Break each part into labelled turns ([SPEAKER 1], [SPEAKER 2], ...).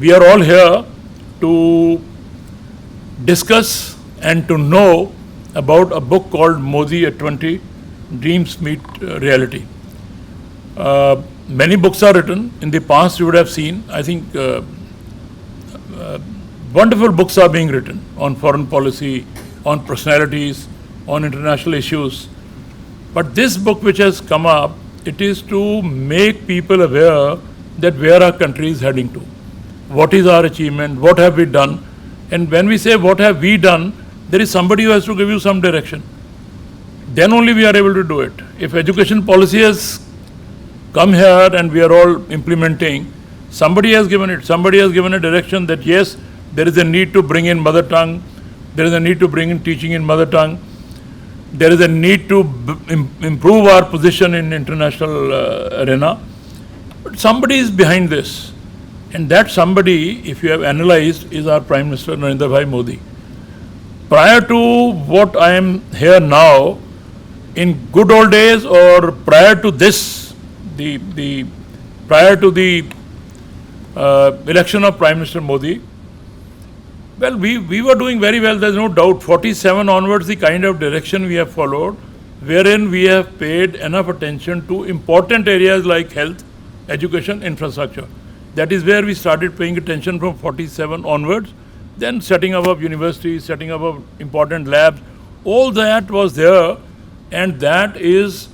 [SPEAKER 1] we are all here to discuss and to know about a book called Modi at 20, Dreams Meet Reality. Many books are written. In the past you would have seen, I think, wonderful books are being written on foreign policy, on personalities, on international issues. But this book which has come up, it is to make people aware that where our country is heading to. What is our achievement? What have we done? And when we say what have we done, there is somebody who has to give you some direction. Then only we are able to do it. If education policy has come here and we are all implementing, somebody has given it. Somebody has given a direction that yes, there is a need to bring in mother tongue. There is a need to bring in teaching in mother tongue. There is a need to improve our position in international arena. But somebody is behind this. And that somebody, if you have analyzed, is our Prime Minister Narendra Bhai Modi. Prior to what I am here now, in good old days or prior to this, prior to the election of Prime Minister Modi, well, we were doing very well, there's no doubt. 47 onwards, the kind of direction we have followed, wherein we have paid enough attention to important areas like health, education, infrastructure. That is where we started paying attention from 47 onwards. Then setting up of universities, setting up of important labs, all that was there, and that is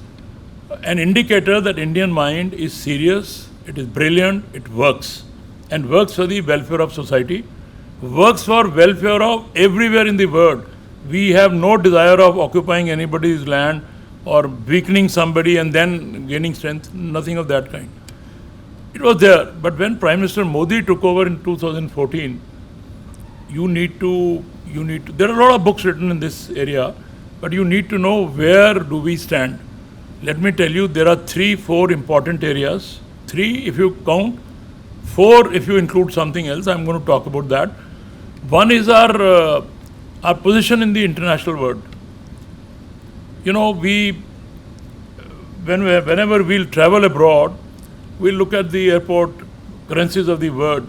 [SPEAKER 1] an indicator that Indian mind is serious, it is brilliant, it works, and works for the welfare of society, works for welfare of everywhere in the world. We have no desire of occupying anybody's land or weakening somebody and then gaining strength, nothing of that kind. It was there, but when Prime Minister Modi took over in 2014, you need to, there are a lot of books written in this area, but you need to know where do we stand. Let me tell you, there are 3-4 important areas. 3 if you count, 4 if you include something else. I'm going to talk about that. One is our position in the international world. You know, whenever we'll travel abroad, we'll look at the airport currencies of the world,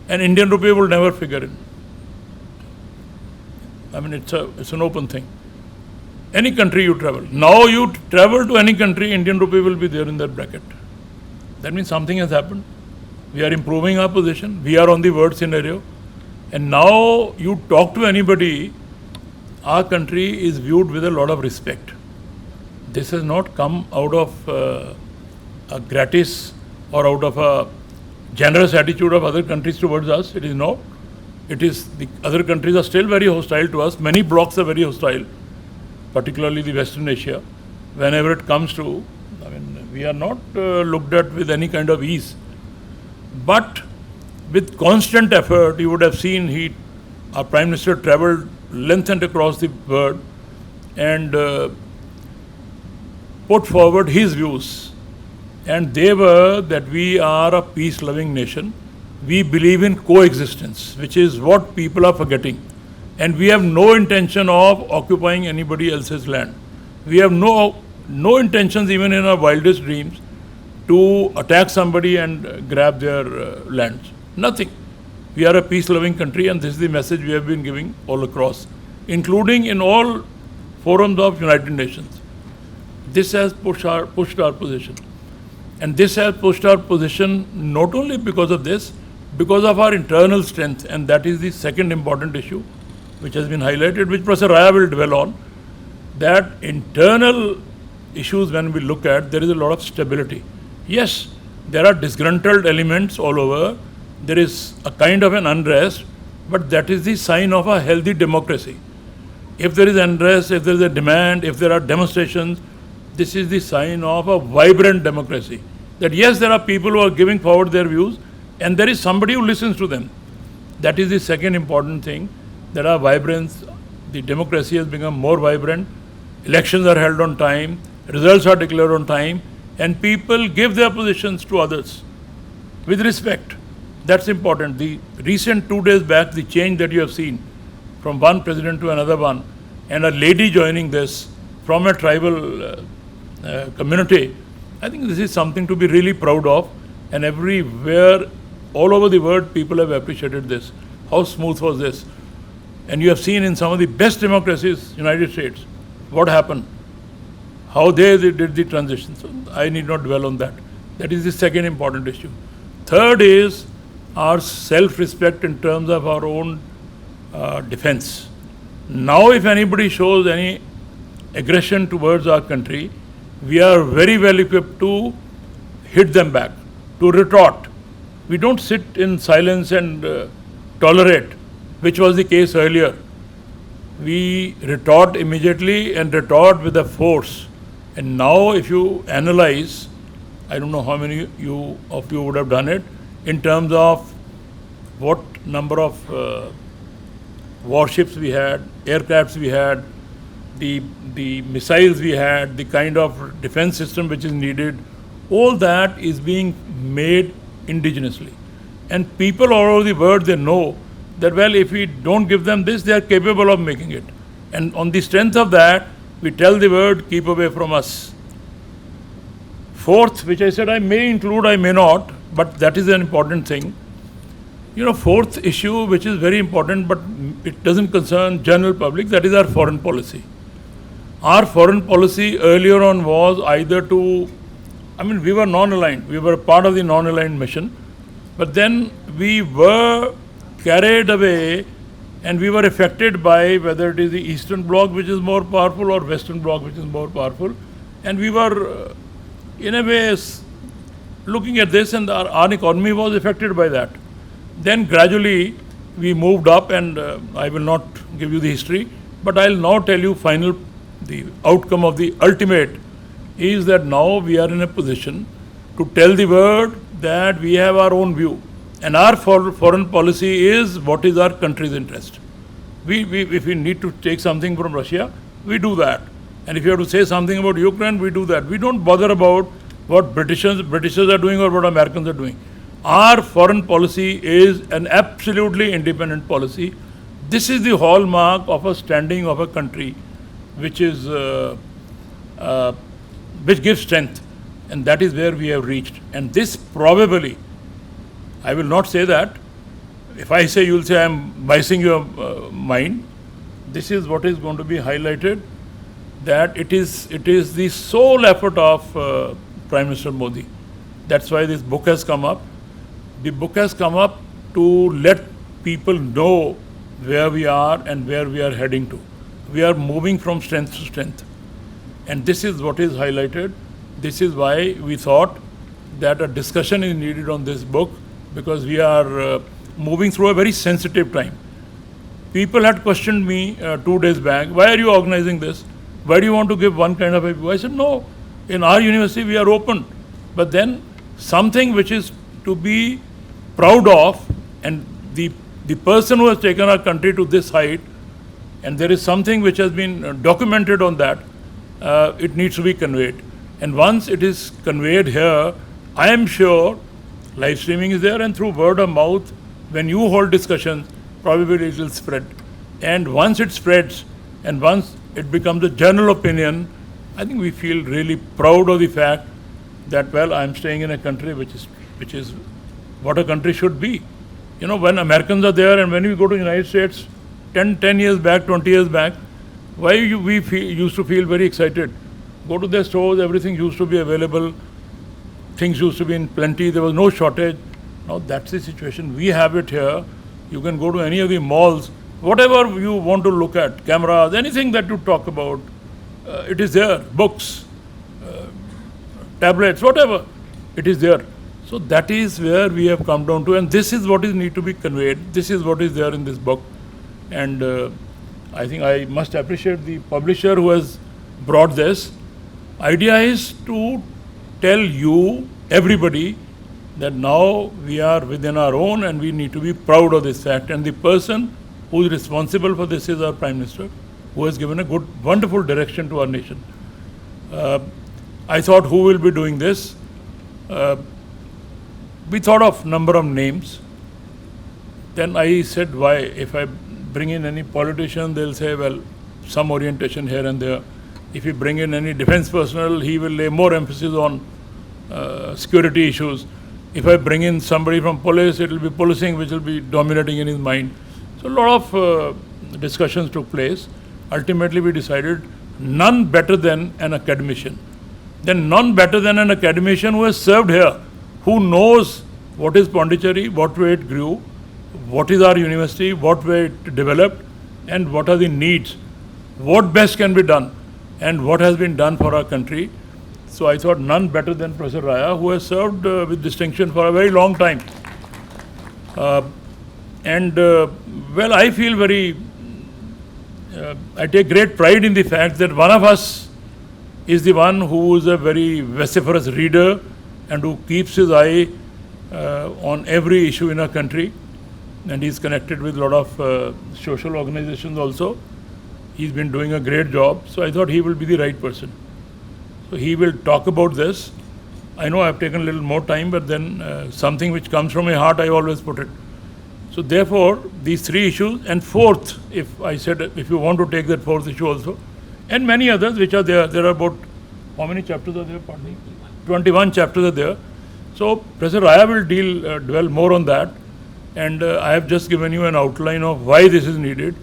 [SPEAKER 1] and Indian rupee will never figure in. I mean, it's an open thing. Any country you travel. Now you travel to any country, Indian rupee will be there in that bracket. That means something has happened. We are improving our position. We are on the world scenario. And now you talk to anybody, our country is viewed with a lot of respect. This has not come out of a gratis or out of a generous attitude of other countries towards us. It is not. It is the other countries are still very hostile to us. Many blocs are very hostile, particularly the Western Asia. Whenever it comes to, I mean, we are not looked at with any kind of ease. But with constant effort, you would have seen our Prime Minister travelled length and across the world and put forward his views. And they were that we are a peace-loving nation. We believe in coexistence, which is what people are forgetting. And we have no intention of occupying anybody else's land. We have no intentions, even in our wildest dreams, to attack somebody and grab their lands. Nothing. We are a peace-loving country, and this is the message we have been giving all across, including in all forums of United Nations. This has pushed our position. And this has pushed our position not only because of this, because of our internal strength, and that is the second important issue which has been highlighted, which Professor Raya will dwell on, that internal issues when we look at, there is a lot of stability. Yes, there are disgruntled elements all over, there is a kind of an unrest, but that is the sign of a healthy democracy. If there is unrest, if there is a demand, if there are demonstrations, this is the sign of a vibrant democracy. That yes, there are people who are giving forward their views, and there is somebody who listens to them. That is the second important thing. There are vibrance, the democracy has become more vibrant, elections are held on time, results are declared on time, and people give their positions to others with respect. That's important. The recent 2 days back, the change that you have seen from one president to another one, and a lady joining this from a tribal community, I think this is something to be really proud of, and everywhere all over the world, people have appreciated this. How smooth was this? And you have seen in some of the best democracies, United States, what happened, how they did the transition. So I need not dwell on that. That is the second important issue. Third is our self-respect in terms of our own defense. Now, if anybody shows any aggression towards our country, we are very well equipped to hit them back, to retort. We don't sit in silence and tolerate, which was the case earlier. We retort immediately and retort with a force. And now, if you analyze, I don't know how many of you would have done it, in terms of what number of warships we had, aircrafts we had, the missiles we had, the kind of defense system which is needed, all that is being made indigenously. And people all over the world, they know that, well, if we don't give them this, they are capable of making it. And on the strength of that, we tell the world, keep away from us. Fourth, which I said I may include, I may not, but that is an important thing. Fourth issue, which is very important, but it doesn't concern general public, that is our foreign policy. Our foreign policy earlier on was either we were non-aligned. We were part of the non-aligned mission, but then we were carried away and we were affected by whether it is the Eastern Bloc which is more powerful or Western Bloc which is more powerful. And we were, in a way, looking at this, and our economy was affected by that. Then gradually we moved up, and I will not give you the history, but I'll now tell you the outcome of the ultimate is that now we are in a position to tell the world that we have our own view. And our foreign policy is what is our country's interest. If we need to take something from Russia, we do that. And if you have to say something about Ukraine, we do that. We don't bother about what Britishers are doing or what Americans are doing. Our foreign policy is an absolutely independent policy. This is the hallmark of a standing of a country which gives strength. And that is where we have reached. And this probably, I will not say that. If I say, you will say I am biasing your mind. This is what is going to be highlighted, that it is the sole effort of Prime Minister Modi. That's why this book has come up. The book has come up to let people know where we are and where we are heading to. We are moving from strength to strength. And this is what is highlighted. This is why we thought that a discussion is needed on this book, because we are moving through a very sensitive time. People had questioned me 2 days back, why are you organizing this? Why do you want to give one kind of a view? I said, no, in our university we are open. But then something which is to be proud of, and the person who has taken our country to this height, and there is something which has been documented on that, it needs to be conveyed. And once it is conveyed here, I am sure live streaming is there, and through word of mouth, when you hold discussions, probably it will spread. And once it spreads, and once it becomes a general opinion, I think we feel really proud of the fact that, well, I am staying in a country which is what a country should be. When Americans are there, and when we go to the United States 10 years back, 20 years back, why we used to feel very excited. Go to their stores, everything used to be available. Things used to be in plenty, there was no shortage. Now that's the situation. We have it here. You can go to any of the malls, whatever you want to look at, cameras, anything that you talk about, it is there. Books, tablets, whatever, it is there. So that is where we have come down to, and this is what is need to be conveyed. This is what is there in this book. And I think I must appreciate the publisher who has brought this. Idea is to tell you, everybody, that now we are within our own and we need to be proud of this fact. And the person who is responsible for this is our Prime Minister, who has given a good, wonderful direction to our nation. I thought, who will be doing this? We thought of number of names. Then I said, why? If I bring in any politician, they'll say, well, some orientation here and there. If you bring in any defense personnel, he will lay more emphasis on security issues. If I bring in somebody from police, it will be policing which will be dominating in his mind. So a lot of discussions took place. Ultimately, we decided none better than an academician. Then none better than an academician who has served here, who knows what is Pondicherry, what way it grew, what is our university, what way it developed, and what are the needs, what best can be done, and what has been done for our country. So I thought none better than Professor Raya, who has served with distinction for a very long time. Well, I feel I take great pride in the fact that one of us is the one who is a very vociferous reader and who keeps his eye on every issue in our country. And he's connected with a lot of social organizations also. He's been doing a great job. So I thought he will be the right person. So he will talk about this. I know I've taken a little more time, but then something which comes from my heart, I always put it. So therefore, these three issues, and fourth, if you want to take that fourth issue also, and many others which are there. There are about, how many chapters are there? Pardon me? 21 chapters are there. So Professor Raya will dwell more on that. And I have just given you an outline of why this is needed.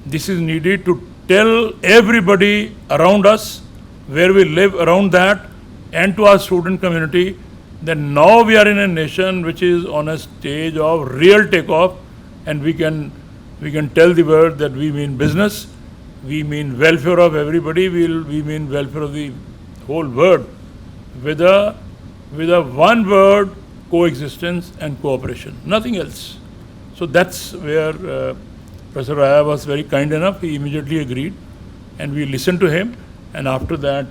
[SPEAKER 1] This is needed to tell everybody around us, where we live around that, and to our student community, that now we are in a nation which is on a stage of real takeoff, and we can tell the world that we mean business, we mean welfare of everybody, we mean welfare of the whole world, with a one word, coexistence and cooperation, nothing else. So that's where Professor Raya was very kind enough. He immediately agreed, and we listened to him. And after that,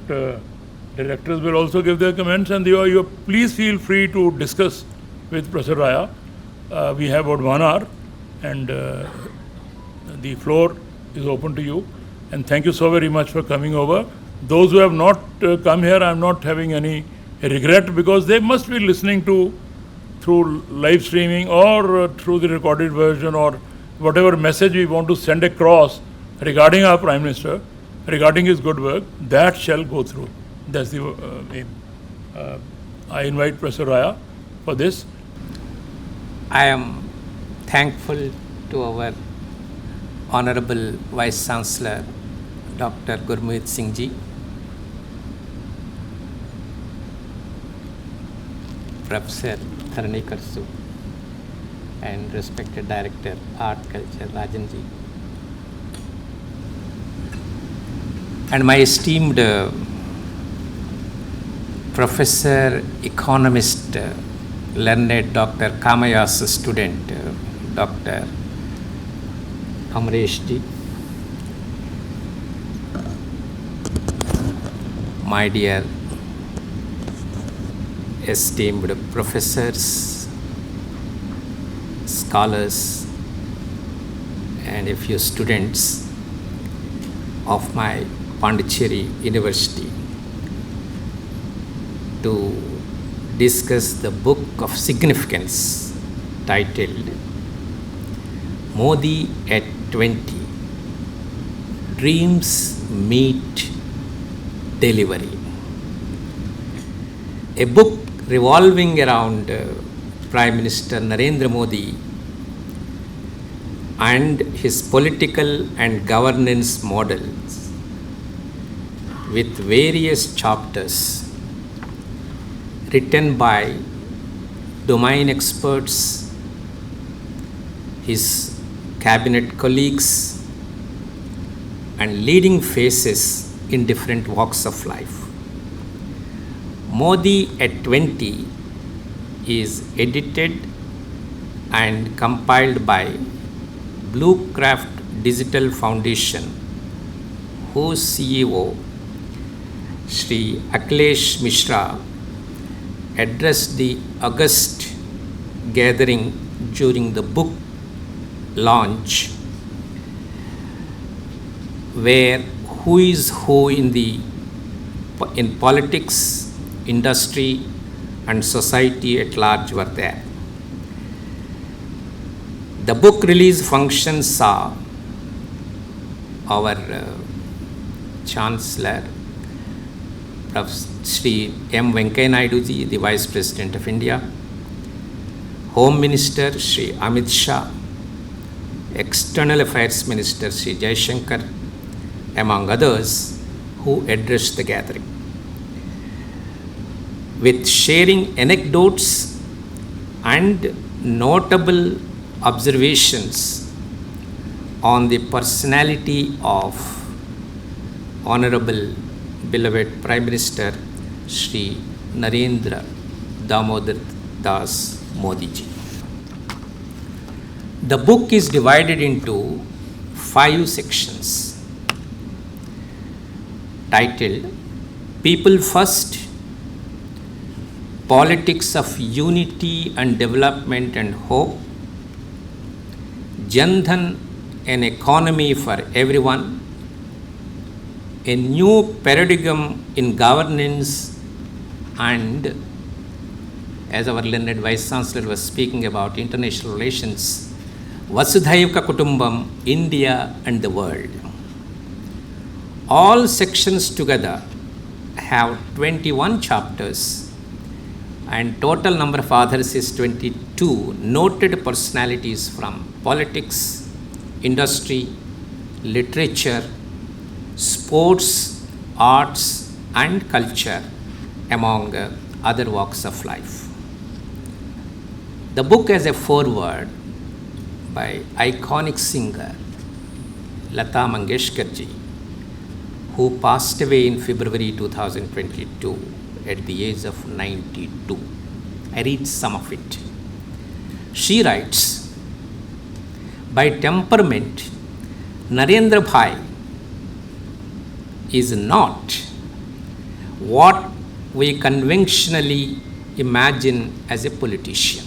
[SPEAKER 1] directors will also give their comments, and you please feel free to discuss with Professor Raya. We have about 1 hour, and the floor is open to you. And thank you so very much for coming over. Those who have not come here, I'm not having any regret, because they must be listening through live streaming or through the recorded version, or whatever message we want to send across regarding our Prime Minister, regarding his good work, that shall go through. That's the aim. I invite Professor Raya for this.
[SPEAKER 2] I am thankful to our Honorable Vice-Chancellor, Dr. Gurmeet Singh ji, Professor Tharnikar Su, and respected Director, Art Culture, Rajan ji, and my esteemed Professor, Economist, learned Dr. Kamaya's student, Dr. Amresh ji, my dear esteemed professors, scholars, and a few students of my Pondicherry University, to discuss the book of significance titled Modi at 20, Dreams Meet Delivery. A book revolving around Prime Minister Narendra Modi and his political and governance models, with various chapters written by domain experts, his cabinet colleagues, and leading faces in different walks of life. Modi at 20 is edited and compiled by Bluecraft Digital Foundation, whose CEO, Shri Akhilesh Mishra, addressed the August gathering during the book launch, where who is who in politics, industry, and society at large were there. The book release function saw our Chancellor, Prof. Shri M. Venkaiah Naidu ji, the Vice President of India, Home Minister Shri Amit Shah, External Affairs Minister Shri Jaishankar, among others, who addressed the gathering. With sharing anecdotes and notable observations on the personality of Honorable beloved Prime Minister Shri Narendra Damodar Das Modi ji. The book is divided into 5 sections titled People First, Politics of Unity and Development and Hope, Jan Dhan, an Economy for Everyone, a New Paradigm in Governance, and as our learned Vice-Chancellor was speaking about international relations, Vasudhaiva Kutumbam, India and the world. All sections together have 21 chapters and total number of authors is 22 noted personalities from politics, industry, literature, sports, arts and culture, among other walks of life. The book has a foreword by iconic singer Lata Mangeshkar ji, who passed away in February 2022 at the age of 92. I read some of it. She writes, by temperament, Narendra Bhai is not what we conventionally imagine as a politician.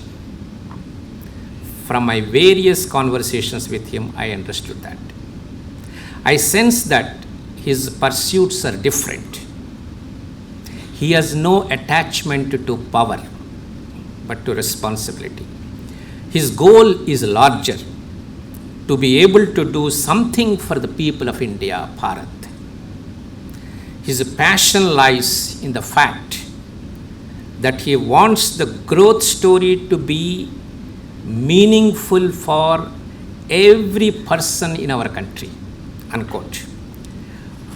[SPEAKER 2] From my various conversations with him, I understood that. I sense that his pursuits are different. He has no attachment to power, but to responsibility. His goal is larger, to be able to do something for the people of India, Bharat. His passion lies in the fact that he wants the growth story to be meaningful for every person in our country, unquote.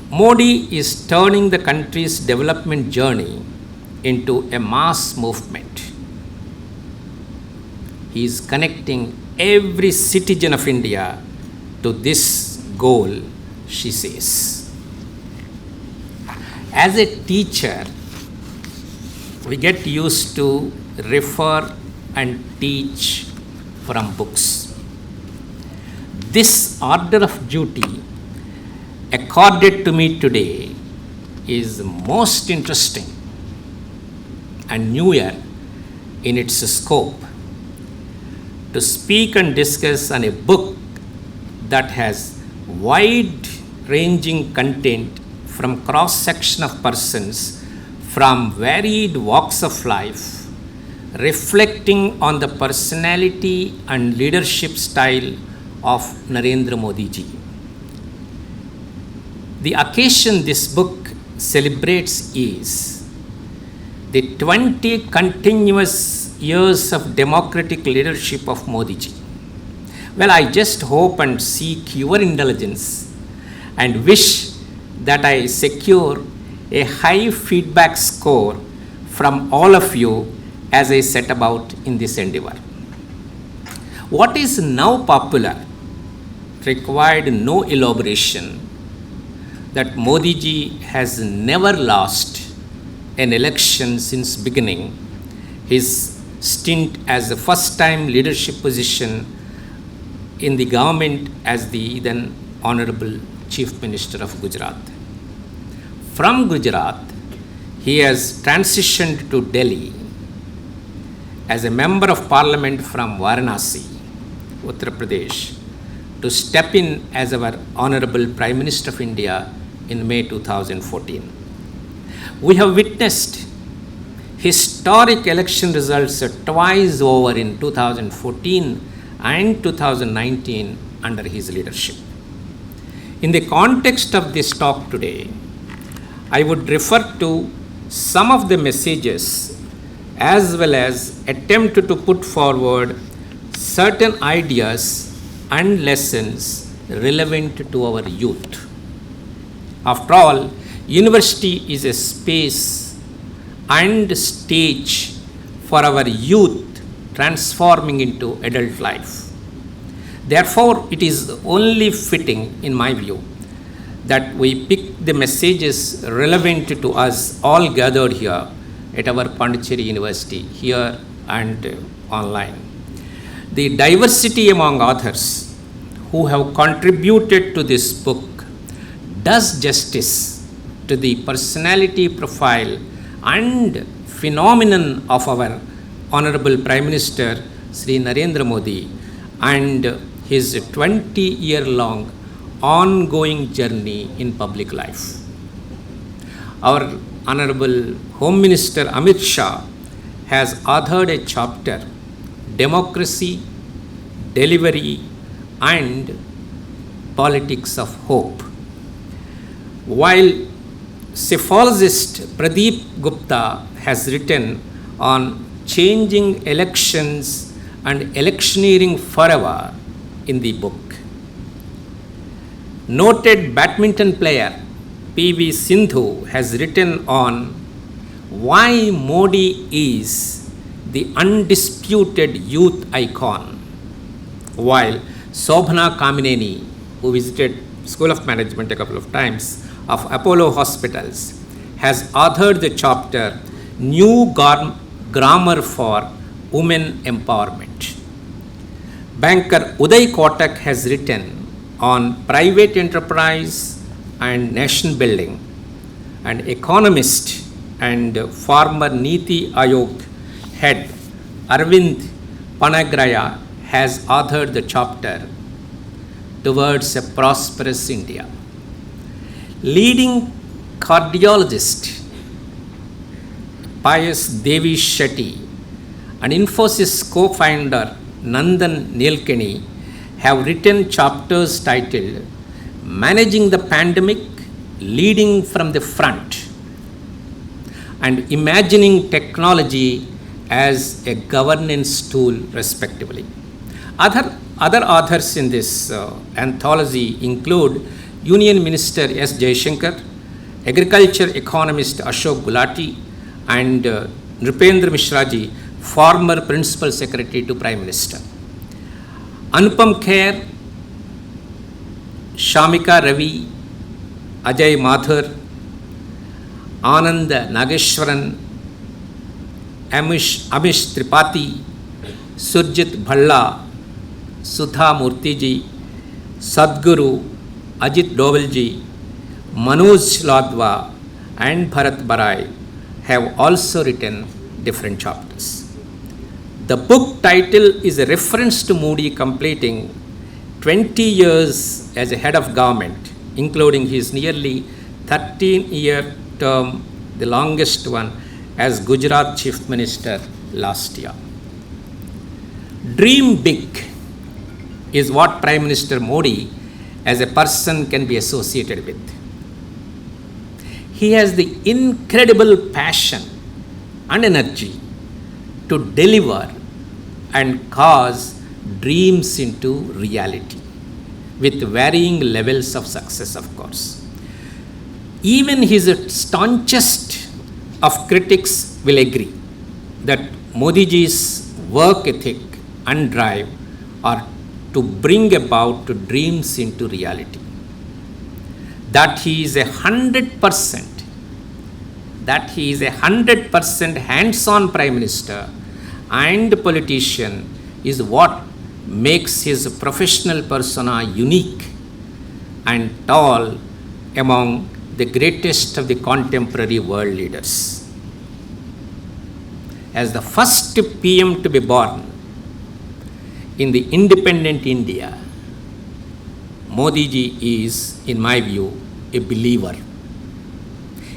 [SPEAKER 2] Modi is turning the country's development journey into a mass movement. He is connecting every citizen of India to this goal, she says. As a teacher, we get used to refer and teach from books. This order of duty accorded to me today is most interesting and newer in its scope, to speak and discuss on a book that has wide-ranging content from cross-section of persons from varied walks of life, reflecting on the personality and leadership style of Narendra Modi ji. The occasion this book celebrates is the 20 continuous years of democratic leadership of Modi ji. Well, I just hope and seek your indulgence and wish that I secure a high feedback score from all of you as I set about in this endeavor. What is now popular required no elaboration, that Modi ji has never lost an election since beginning his stint as the first time leadership position in the government as the then Honorable Chief Minister of Gujarat. From Gujarat, he has transitioned to Delhi as a member of parliament from Varanasi, Uttar Pradesh, to step in as our Honorable Prime Minister of India in May 2014. We have witnessed historic election results twice over in 2014 and 2019 under his leadership. In the context of this talk today, I would refer to some of the messages as well as attempt to put forward certain ideas and lessons relevant to our youth. After all, university is a space and stage for our youth transforming into adult life. Therefore, it is only fitting, in my view, that we pick the messages relevant to us all gathered here at our Pondicherry University, here and online. The diversity among authors who have contributed to this book does justice to the personality profile and phenomenon of our Honorable Prime Minister Sri Narendra Modi and his 20-year-long ongoing journey in public life. Our Honorable Home Minister Amit Shah has authored a chapter, Democracy, Delivery and Politics of Hope, while psephologist Pradeep Gupta has written on changing elections and electioneering forever in the book. Noted badminton player P.V. Sindhu has written on why Modi is the undisputed youth icon, while Sobhana Kamineni, who visited School of Management a couple of times, of Apollo Hospitals, has authored the chapter New Grammar for Women Empowerment. Banker Uday Kotak has written on private enterprise and nation building, and economist and former Niti Ayog head Arvind Panagraya has authored the chapter Towards a Prosperous India. Leading cardiologist Pius Devi Shetty and Infosys co-founder Nandan Nilekani have written chapters titled Managing the Pandemic, Leading from the Front, and Imagining Technology as a Governance Tool, respectively. Other authors in this anthology include Union Minister S. Jaishankar, Agriculture Economist Ashok Gulati, and Nripendra Mishraji, former Principal Secretary to Prime Minister. Anupam Kher, Shamika Ravi, Ajay Mathur, Anand Nageshwaran, Amish Tripathi, Surjit Bhalla, Sudha Murtiji, Sadguru, Ajit Dovalji, Manoj Ladwa and Bharat Barai have also written different chapters. The book title is a reference to Modi completing 20 years as a head of government, including his nearly 13-year term, the longest one, as Gujarat Chief Minister last year. Dream big is what Prime Minister Modi as a person can be associated with. He has the incredible passion and energy to deliver and cause dreams into reality with varying levels of success, of course. Even his staunchest of critics will agree that Modiji's work ethic and drive are to bring about dreams into reality. That he is 100% hands-on Prime Minister and politician is what makes his professional persona unique and tall among the greatest of the contemporary world leaders. As the first PM to be born in the independent India, Modi ji is, in my view, a believer.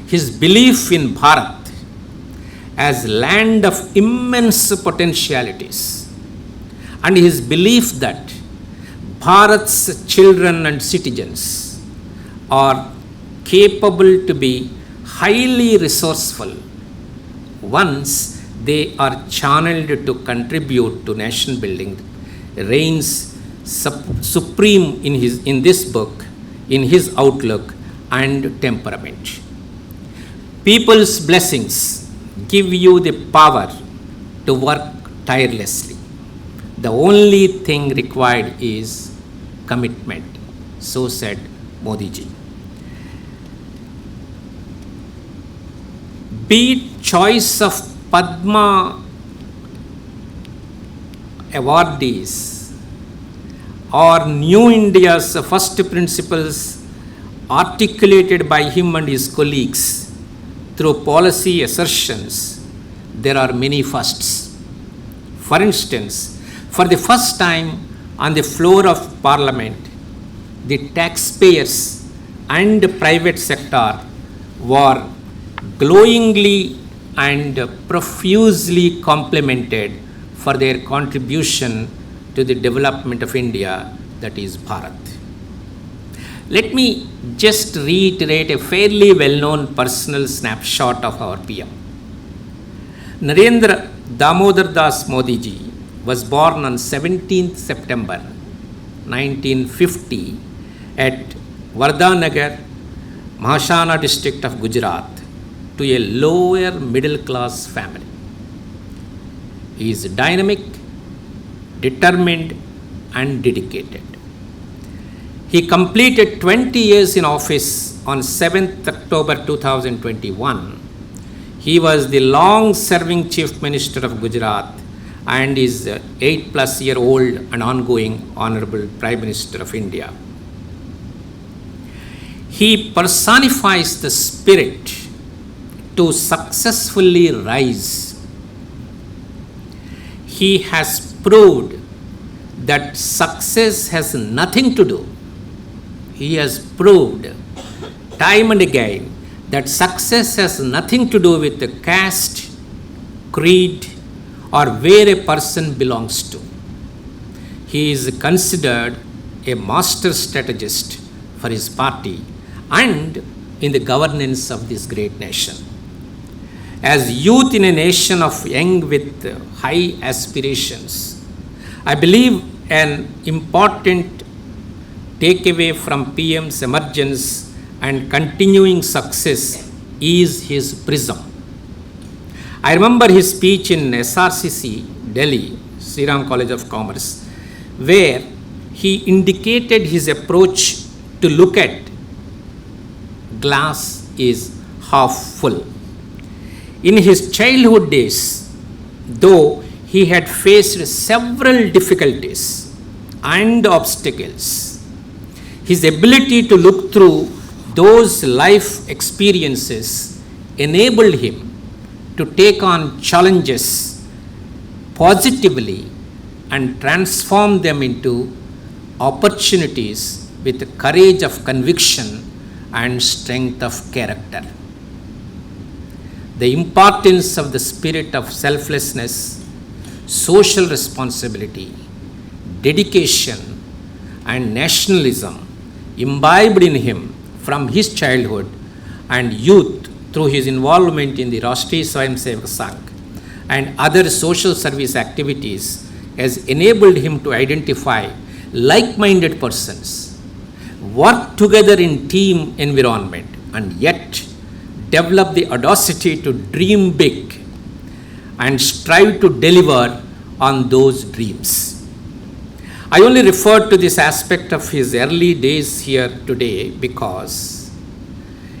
[SPEAKER 2] His belief in Bharat as land of immense potentialities, and his belief that Bharat's children and citizens are capable to be highly resourceful once they are channeled to contribute to nation building, reigns supreme in this book, in his outlook and temperament. People's blessings give you the power to work tirelessly. The only thing required is commitment, so said Modi ji. Be it choice of Padma awardees or New India's first principles articulated by him and his colleagues through policy assertions, there are many firsts. For instance, for the first time on the floor of Parliament, the taxpayers and private sector were glowingly and profusely complimented for their contribution to the development of India, that is Bharat. Let me just reiterate a fairly well-known personal snapshot of our PM. Narendra Damodar Das Modi ji was born on 17th September 1950 at Vardhanagar, Mahasana district of Gujarat, to a lower middle class family. He is dynamic, determined and dedicated. He completed 20 years in office on 7th October 2021. He was the long-serving Chief Minister of Gujarat and is 8+-year-old and ongoing Honorable Prime Minister of India. He personifies the spirit to successfully rise. He has proved that success has nothing to do. He has proved time and again that success has nothing to do with the caste, creed, or where a person belongs to. He is considered a master strategist for his party and in the governance of this great nation. As youth in a nation of young with high aspirations, I believe an important takeaway from PM's emergence and continuing success is his prism. I remember his speech in SRCC, Delhi, Sri Ram College of Commerce, where he indicated his approach to look at glass is half full. In his childhood days, though he had faced several difficulties and obstacles, his ability to look through those life experiences enabled him to take on challenges positively and transform them into opportunities with the courage of conviction and strength of character. The importance of the spirit of selflessness, social responsibility, dedication, and nationalism imbibed in him from his childhood and youth through his involvement in the Rashtriya Swayamsevak Sangh and other social service activities has enabled him to identify like-minded persons, work together in team environment, and yet develop the audacity to dream big and strive to deliver on those dreams. I only referred to this aspect of his early days here today because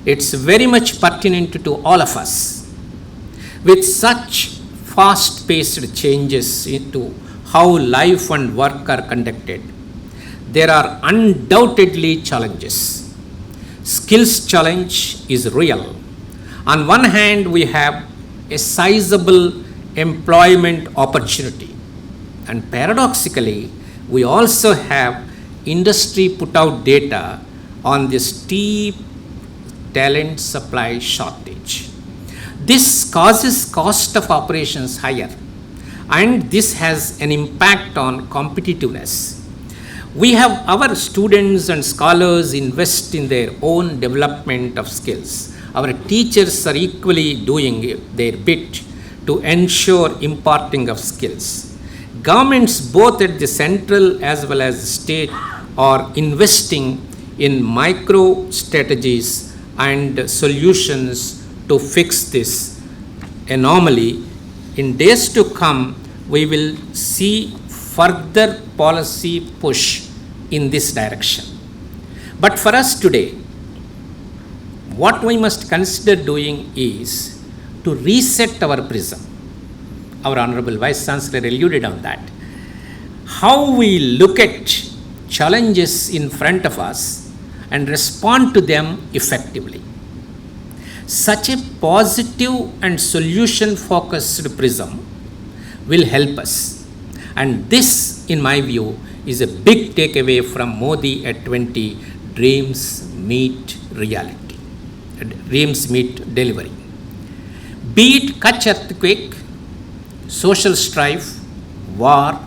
[SPEAKER 2] it's very much pertinent to all of us. With such fast-paced changes into how life and work are conducted, there are undoubtedly challenges. Skills challenge is real. On one hand, we have a sizable employment opportunity, and paradoxically, we also have industry put out data on the steep talent supply shortage. This causes cost of operations higher, and this has an impact on competitiveness. We have our students and scholars invest in their own development of skills. Our teachers are equally doing their bit to ensure imparting of skills. Governments both at the central as well as state are investing in micro strategies and solutions to fix this anomaly. In days to come, we will see further policy push in this direction. But for us today, what we must consider doing is to reset our prism. Our Honorable Vice-Chancellor alluded on that. How we look at challenges in front of us and respond to them effectively. Such a positive and solution-focused prism will help us. And this, in my view, is a big takeaway from Modi at 20, dreams meet reality, dreams meet delivery. Be it Kutch earthquake, social strife, war,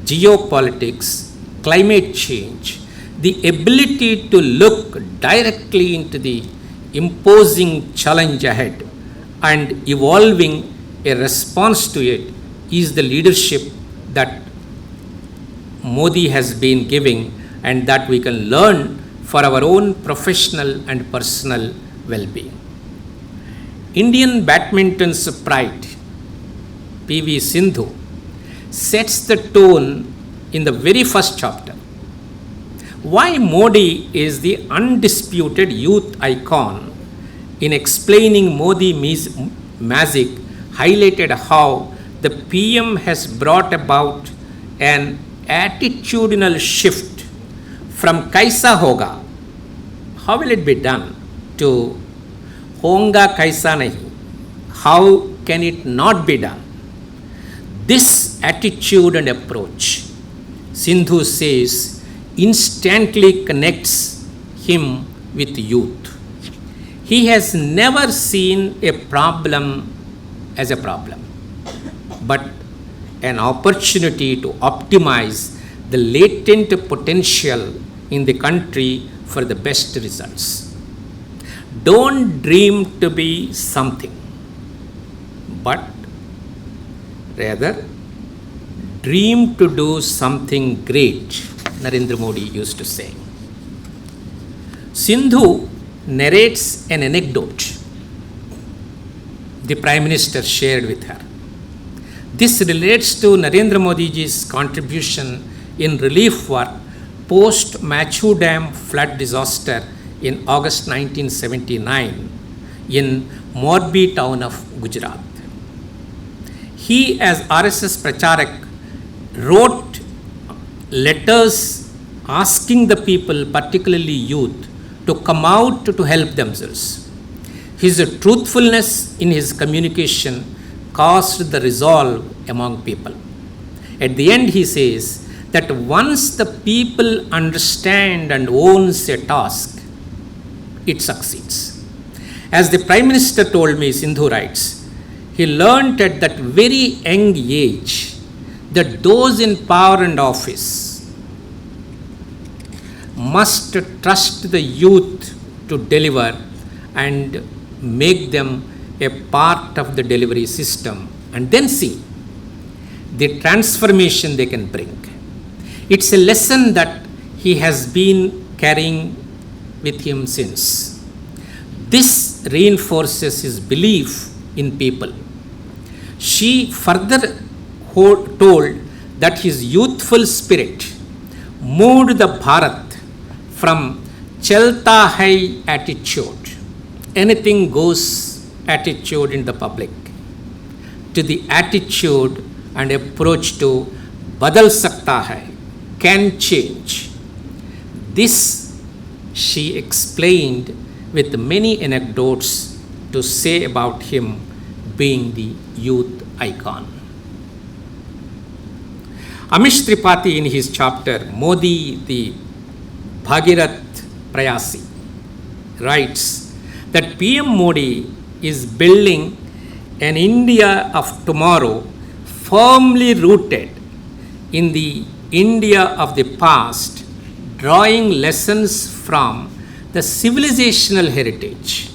[SPEAKER 2] geopolitics, climate change, the ability to look directly into the imposing challenge ahead and evolving a response to it is the leadership that Modi has been giving and that we can learn for our own professional and personal well-being. Indian badminton's pride, P.V. Sindhu, sets the tone in the very first chapter. Why Modi is the undisputed youth icon, in explaining Modi magic, highlighted how the PM has brought about an attitudinal shift from Kaisa Hoga, how will it be done, to Honga Kaisa Nahi, how can it not be done? This attitude and approach, Sindhu says, instantly connects him with youth. He has never seen a problem as a problem, but an opportunity to optimize the latent potential in the country for the best results. Don't dream to be something, but rather dream to do something great, Narendra Modi used to say. Sindhu narrates an anecdote the Prime Minister shared with her. This relates to Narendra Modi's contribution in relief work post Machu Dam flood disaster in August 1979 in Morbi town of Gujarat. He, as RSS Pracharak, wrote letters asking the people, particularly youth, to come out to help themselves. His truthfulness in his communication caused the resolve among people. At the end, he says that once the people understand and owns a task, it succeeds. As the Prime Minister told me, Sindhu writes, he learnt at that very young age that those in power and office must trust the youth to deliver and make them a part of the delivery system, and then see the transformation they can bring. It's a lesson that he has been carrying with him since. This reinforces his belief in people. She further told that his youthful spirit moved the Bharat from Chalta Hai attitude, anything goes attitude in the public, to the attitude and approach to Badal Sakta Hai, can change. This she explained with many anecdotes to say about him being the youth icon. Amish Tripathi, in his chapter Modi the Bhagirath Prayasi, writes that PM Modi is building an India of tomorrow firmly rooted in the India of the past, drawing lessons from the civilizational heritage,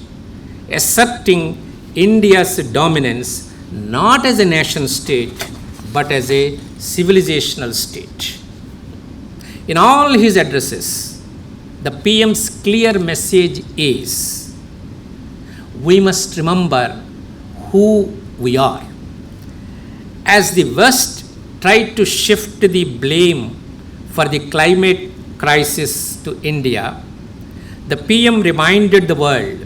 [SPEAKER 2] asserting India's dominance not as a nation state, but as a civilizational state. In all his addresses, the PM's clear message is, we must remember who we are. As the West tried to shift the blame for the climate crisis to India, the PM reminded the world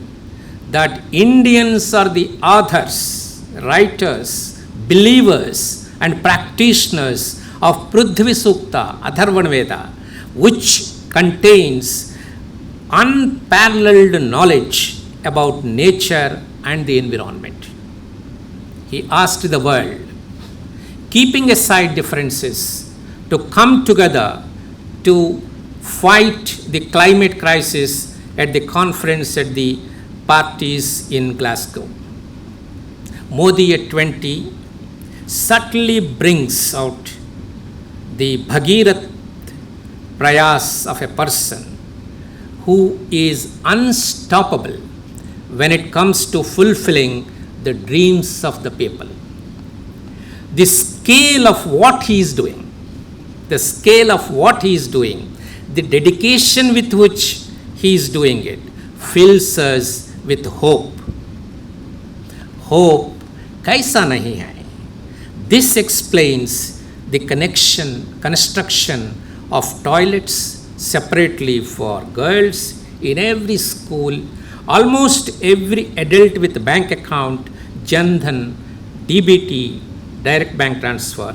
[SPEAKER 2] that Indians are the authors, writers, believers, and practitioners of Prithvi Sukta, Atharvana Veda, which contains unparalleled knowledge about nature and the environment. He asked the world, keeping aside differences, to come together to fight the climate crisis at the conference at the parties in Glasgow. Modi at 20 subtly brings out the Bhagirat prayas of a person who is unstoppable when it comes to fulfilling the dreams of the people. The scale of what he is doing, the dedication with which he is doing it, fills us with hope. Hope kaisa nahi hai. This explains the construction of toilets separately for girls in every school, almost every adult with bank account, Jan Dhan, DBT, direct bank transfer,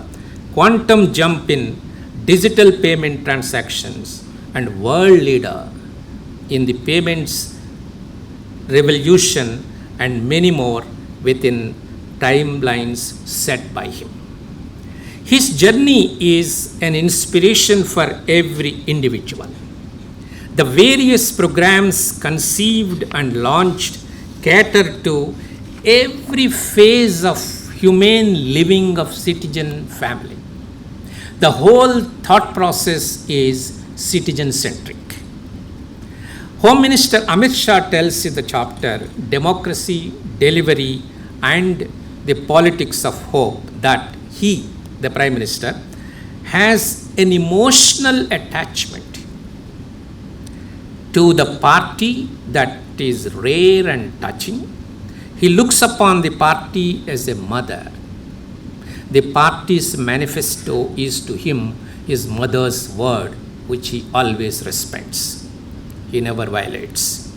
[SPEAKER 2] quantum jump in digital payment transactions, and world leader in the payments revolution, and many more within timelines set by him. His journey is an inspiration for every individual. The various programs conceived and launched cater to every phase of humane living of citizen family. The whole thought process is citizen-centric. Home Minister Amit Shah tells in the chapter, Democracy, Delivery, and the Politics of Hope, that he, the Prime Minister, has an emotional attachment to the party that is rare and touching. He looks upon the party as a mother. The party's manifesto is to him his mother's word, which he always respects. He never violates.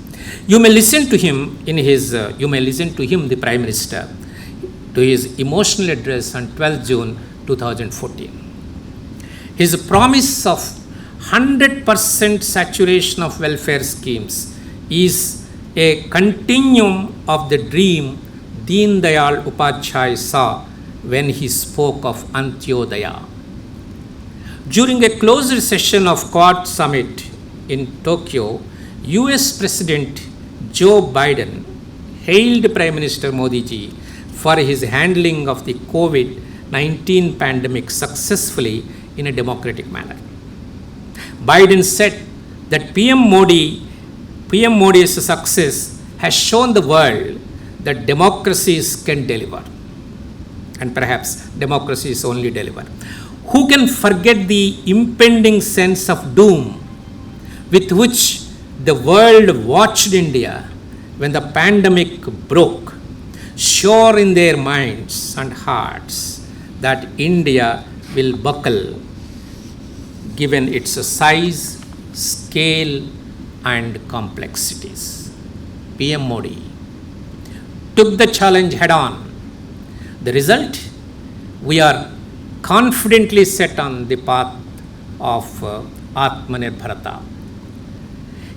[SPEAKER 2] You may listen to him, the Prime Minister, to his emotional address on 12th June 2014. His promise of 100% saturation of welfare schemes is a continuum of the dream Deen Dayal Upadhyay saw when he spoke of Antyodaya. During a closed session of Quad Summit in Tokyo, US President Joe Biden hailed Prime Minister Modi ji for his handling of the COVID-19 pandemic successfully in a democratic manner. Biden said that PM Modi's success has shown the world that democracies can deliver. And perhaps democracies only deliver. Who can forget the impending sense of doom with which the world watched India when the pandemic broke, sure in their minds and hearts that India will buckle given its size, scale, and complexities. PM Modi took the challenge head on. The result? We are confidently set on the path of Atmanirbharata.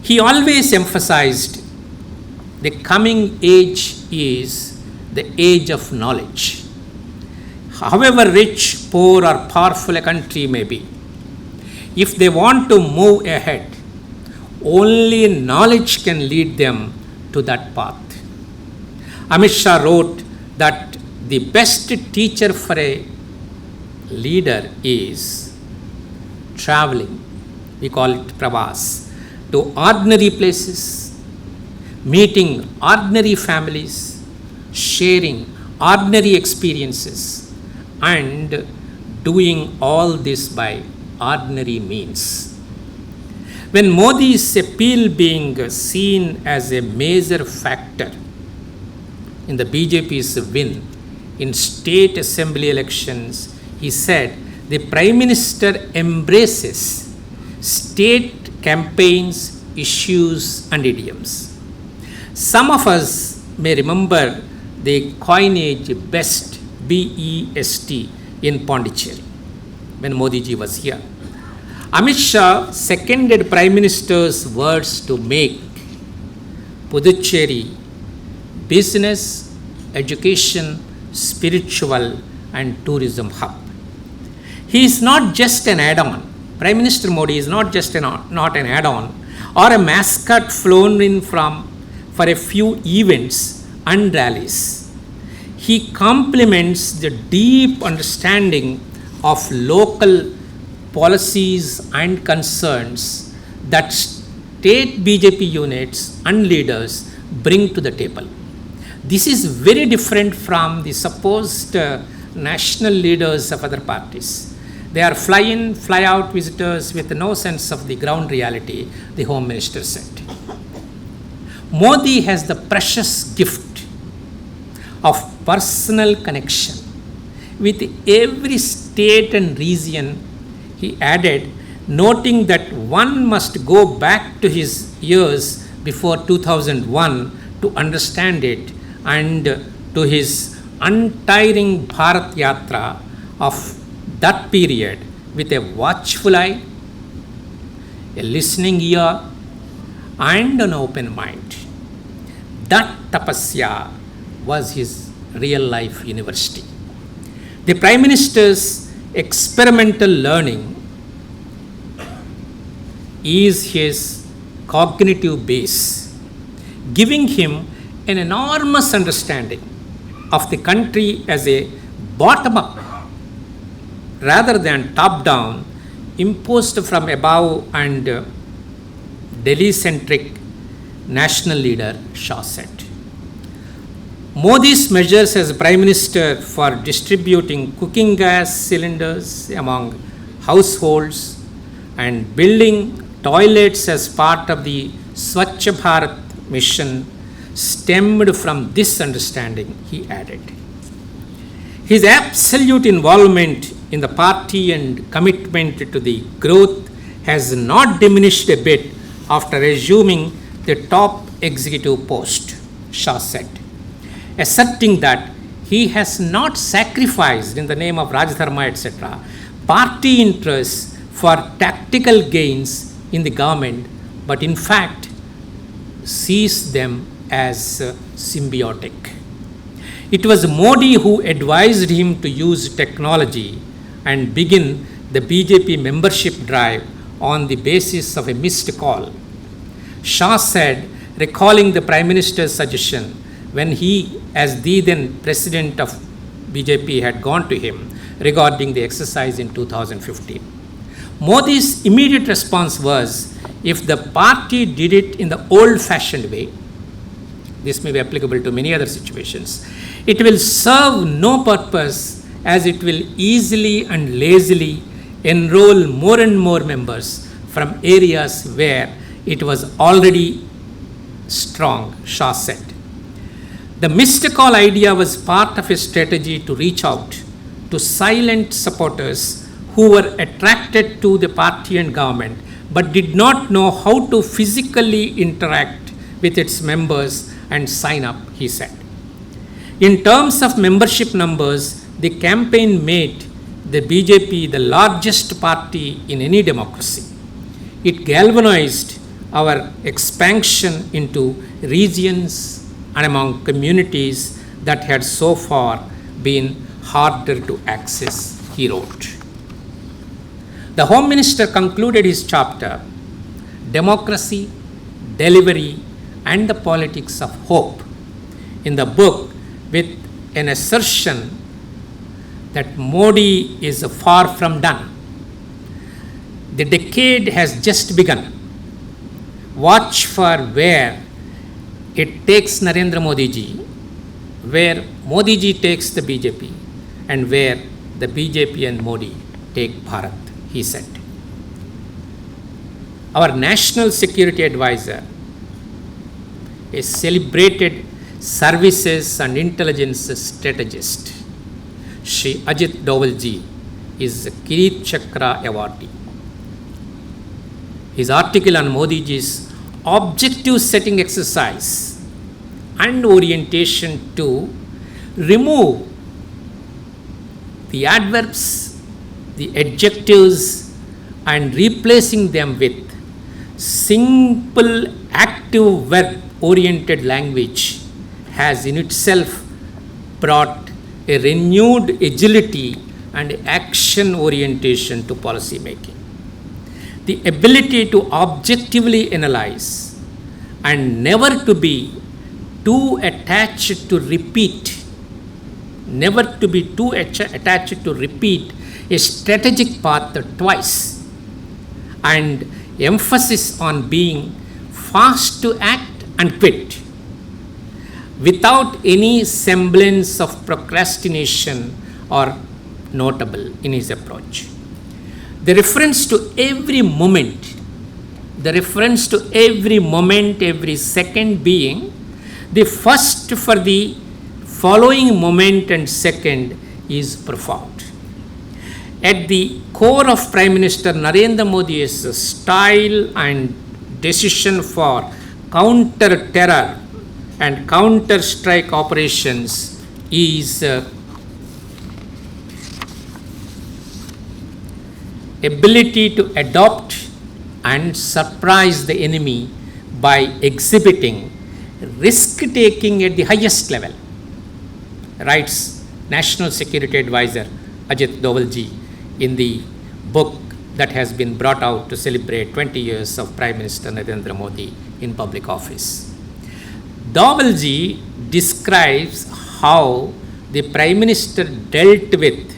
[SPEAKER 2] He always emphasized the coming age is the age of knowledge. However rich, poor, or powerful a country may be, if they want to move ahead, only knowledge can lead them to that path. Amit Shah wrote that the best teacher for a leader is traveling, we call it pravas, to ordinary places, meeting ordinary families, sharing ordinary experiences and doing all this by ordinary means. When Modi's appeal being seen as a major factor in the BJP's win in state assembly elections, he said the Prime Minister embraces state campaigns, issues and idioms. Some of us may remember the coinage BEST, B-E-S-T, in Pondicherry when Modi ji was here. Amit Shah seconded Prime Minister's words to make Puducherry business, education, spiritual and tourism hub. He is not just an add-on. Prime Minister Modi is not just not an add-on or a mascot flown in for a few events and rallies. He complements the deep understanding of local policies and concerns that state BJP units and leaders bring to the table. This is very different from the supposed national leaders of other parties. They are fly-in, fly-out visitors with no sense of the ground reality, the Home Minister said. Modi has the precious gift of personal connection with every state and region, he added, noting that one must go back to his years before 2001 to understand it, and to his untiring Bharat Yatra of that period with a watchful eye, a listening ear and an open mind. That tapasya was his real life university. The Prime Minister's experimental learning is his cognitive base, giving him an enormous understanding of the country as a bottom-up rather than top-down, imposed from above and Delhi-centric national leader, Shah said. Modi's measures as Prime Minister for distributing cooking gas cylinders among households and building toilets as part of the Swachh Bharat mission stemmed from this understanding, he added. His absolute involvement in the party and commitment to the growth has not diminished a bit after assuming the top executive post, Shah said, asserting that he has not sacrificed in the name of Rajdharma, etc., party interests for tactical gains in the government, but in fact sees them as symbiotic. It was Modi who advised him to use technology and begin the BJP membership drive on the basis of a missed call. Shah said, recalling the Prime Minister's suggestion when he, as the then President of BJP, had gone to him regarding the exercise in 2015. Modi's immediate response was, if the party did it in the old-fashioned way, this may be applicable to many other situations, it will serve no purpose, as it will easily and lazily enroll more and more members from areas where it was already strong, Shah said. The missed call idea was part of a strategy to reach out to silent supporters who were attracted to the party and government but did not know how to physically interact with its members and sign up, he said. In terms of membership numbers, the campaign made the BJP the largest party in any democracy. It galvanized our expansion into regions and among communities that had so far been harder to access, he wrote. The Home Minister concluded his chapter, Democracy, Delivery and the Politics of Hope, in the book with an assertion that Modi is far from done. The decade has just begun. Watch for where it takes Narendra Modi ji where Modi ji takes the BJP and where the BJP and Modi take Bharat, he said. Our national security advisor, a celebrated services and intelligence strategist, Shri Ajit Doval ji, is a Kirit Chakra awardee. His article on Modi ji's objective setting exercise and orientation to remove the adverbs, the adjectives, and replacing them with simple active verb oriented language has in itself brought a renewed agility and action orientation to policy making. The ability to objectively analyze and never to be too attached to repeat, a strategic path twice, and emphasis on being fast to act and quit without any semblance of procrastination or notable in his approach. The reference to every moment, every second being the first for the following moment and second is profound. At the core of Prime Minister Narendra Modi's style and decision for counter-terror and counter-strike operations is ability to adopt and surprise the enemy by exhibiting risk-taking at the highest level, writes National Security Advisor Ajit Doval ji in the book that has been brought out to celebrate 20 years of Prime Minister Narendra Modi in public office. Doval ji describes how the Prime Minister dealt with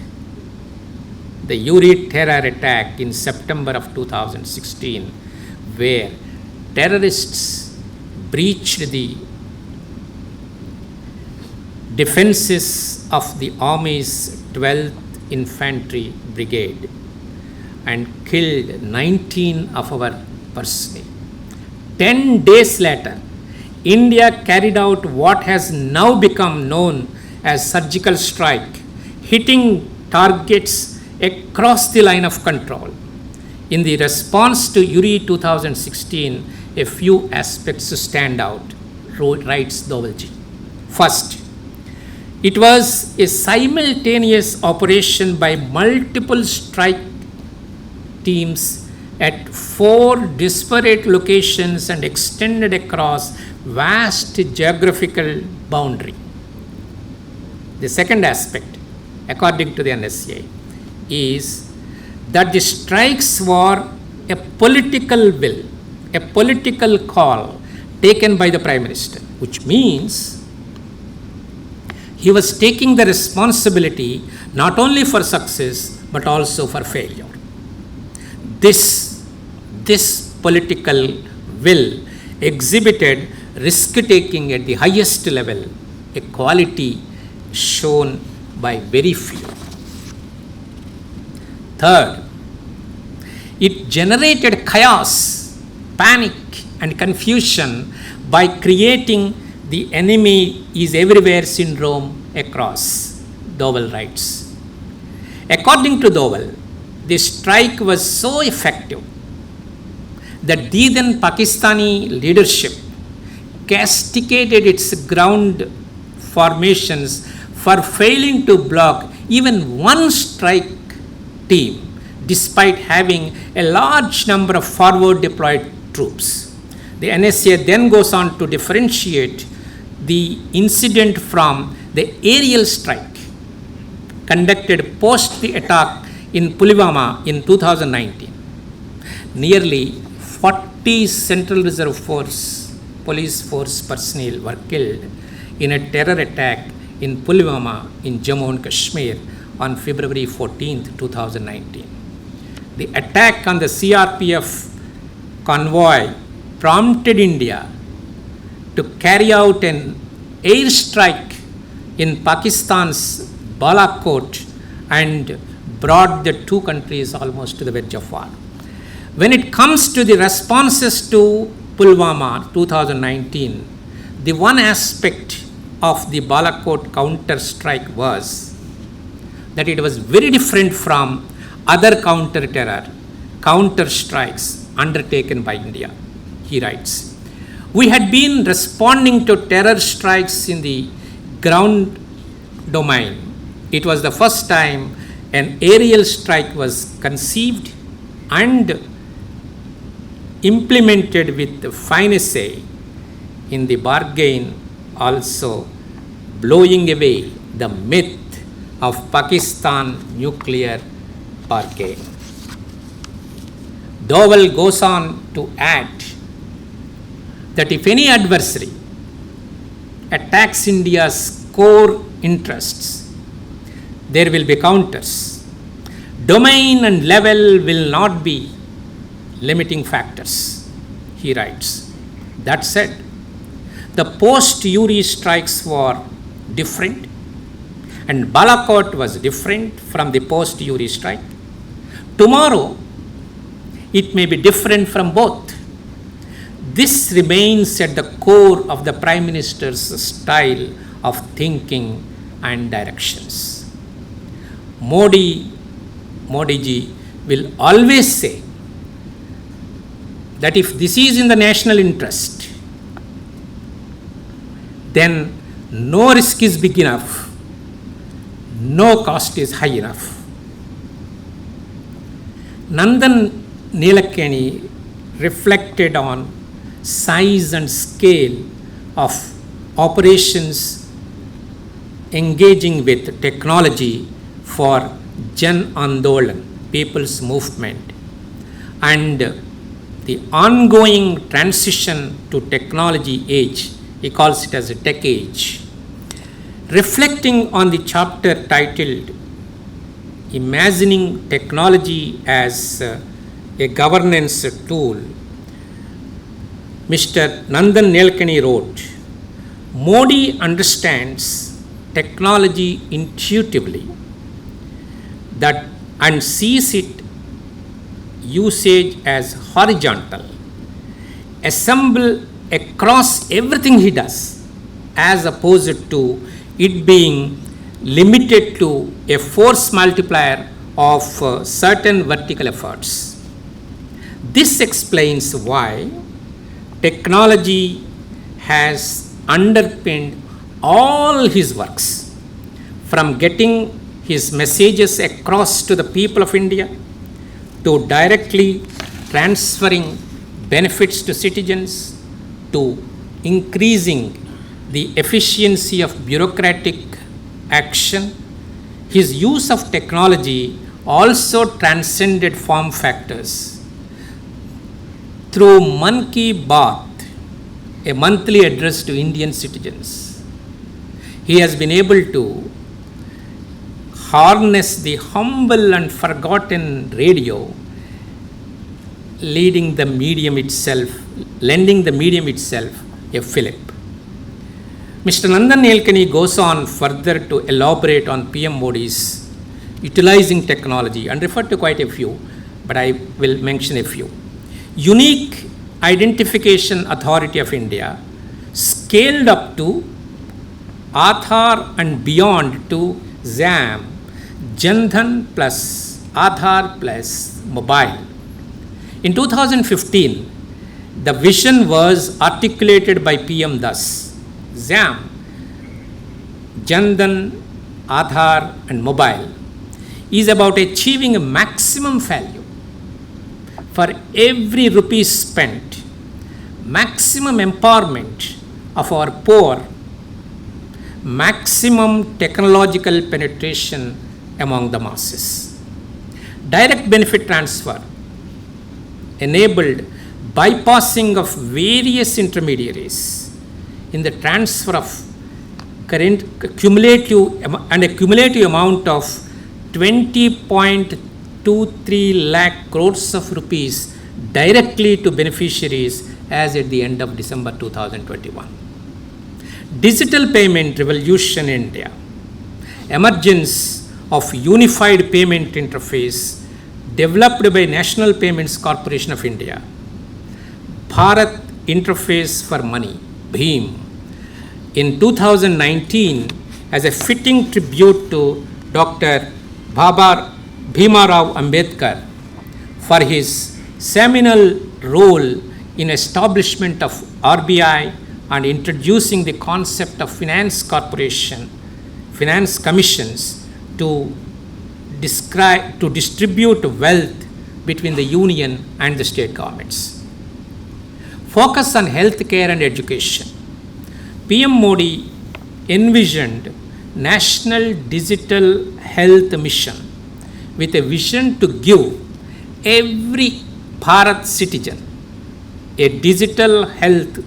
[SPEAKER 2] the Uri terror attack in September of 2016, where terrorists breached the defenses of the Army's 12th Infantry Brigade and killed 19 of our personnel. 10 days later, India carried out what has now become known as surgical strike, hitting targets across the line of control. In the response to Uri 2016, a few aspects stand out, writes Doval ji. First, it was a simultaneous operation by multiple strike teams at 4 disparate locations and extended across vast geographical boundary. The second aspect, according to the NSA, is that the strikes were a political will, a political call taken by the Prime Minister, which means he was taking the responsibility not only for success but also for failure. This political will exhibited risk-taking at the highest level, a quality shown by very few. Third, it generated chaos, panic, and confusion by creating the enemy is everywhere syndrome across, Doval writes. According to Doval, the strike was so effective that the then Pakistani leadership castigated its ground formations for failing to block even one strike team despite having a large number of forward deployed troops. The NSA then goes on to differentiate the incident from the aerial strike conducted post the attack in Pulwama in 2019. Nearly 40 Central Reserve Force police force personnel were killed in a terror attack in Pulwama in Jammu and Kashmir on February 14, 2019. The attack on the CRPF convoy prompted India to carry out an airstrike in Pakistan's Balakot and brought the two countries almost to the verge of war. When it comes to the responses to Pulwama 2019, the one aspect of the Balakot counter strike was that it was very different from other counter strikes undertaken by India. He writes, "We had been responding to terror strikes in the ground domain. It was the first time an aerial strike was conceived and implemented with finesse, in the bargain also blowing away the myth of Pakistan nuclear bargain." Dowell goes on to add that if any adversary attacks India's core interests, there will be counters. Domain and level will not be limiting factors, he writes. That said, the post-Uri strikes were different, and Balakot was different from the post-Uri strike. Tomorrow, it may be different from both. This remains at the core of the Prime Minister's style of thinking and directions. Modi ji will always say that if this is in the national interest, then no risk is big enough, no cost is high enough. Nandan Nilekani reflected on size and scale of operations engaging with technology for Jan Andolan, people's movement, and the ongoing transition to technology age. He calls it as a tech age. Reflecting on the chapter titled Imagining Technology as a Governance Tool, Mr. Nandan Nilekani wrote, "Modi understands technology intuitively that and sees it usage as horizontal, assemble across everything he does, as opposed to it being limited to a force multiplier of certain vertical efforts. This explains why technology has underpinned all his works, from getting his messages across to the people of India, to directly transferring benefits to citizens, to increasing the efficiency of bureaucratic action. His use of technology also transcended form factors. Through Man Ki Baat, a monthly address to Indian citizens, he has been able to harness the humble and forgotten radio, lending the medium itself a fillip. Mr. Nandan Nilekani goes on further to elaborate on PM Modi's utilizing technology and refer to quite a few, but I will mention a few. Unique Identification Authority of India, scaled up to Aadhaar and beyond to ZAM, Jandhan plus Aadhaar plus mobile. In 2015, the vision was articulated by PM thus: ZAM, Jandhan, Aadhaar and mobile is about achieving a maximum value for every rupee spent, maximum empowerment of our poor, maximum technological penetration among the masses. Direct benefit transfer enabled bypassing of various intermediaries in the transfer of current cumulative amount of 20.23 lakh crores of rupees directly to beneficiaries as at the end of December 2021. Digital payment revolution in India, emergence of unified payment interface developed by National Payments Corporation of India, Bharat interface for money, BHIM, in 2019 as a fitting tribute to Dr. Bhima Rao Ambedkar for his seminal role in establishment of RBI and introducing the concept of finance commissions to distribute wealth between the union and the state governments. Focus on healthcare and education. PM Modi envisioned National Digital Health Mission with a vision to give every Bharat citizen a digital health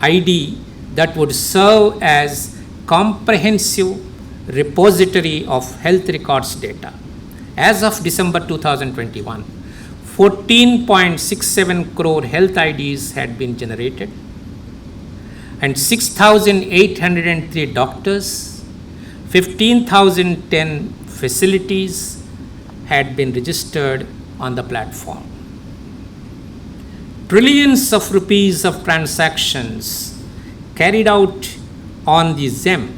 [SPEAKER 2] ID that would serve as comprehensive repository of health records data. As of December 2021, 14.67 crore health IDs had been generated and 6,803 doctors, 15,010 facilities had been registered on the platform. Trillions of rupees of transactions carried out on the ZEM,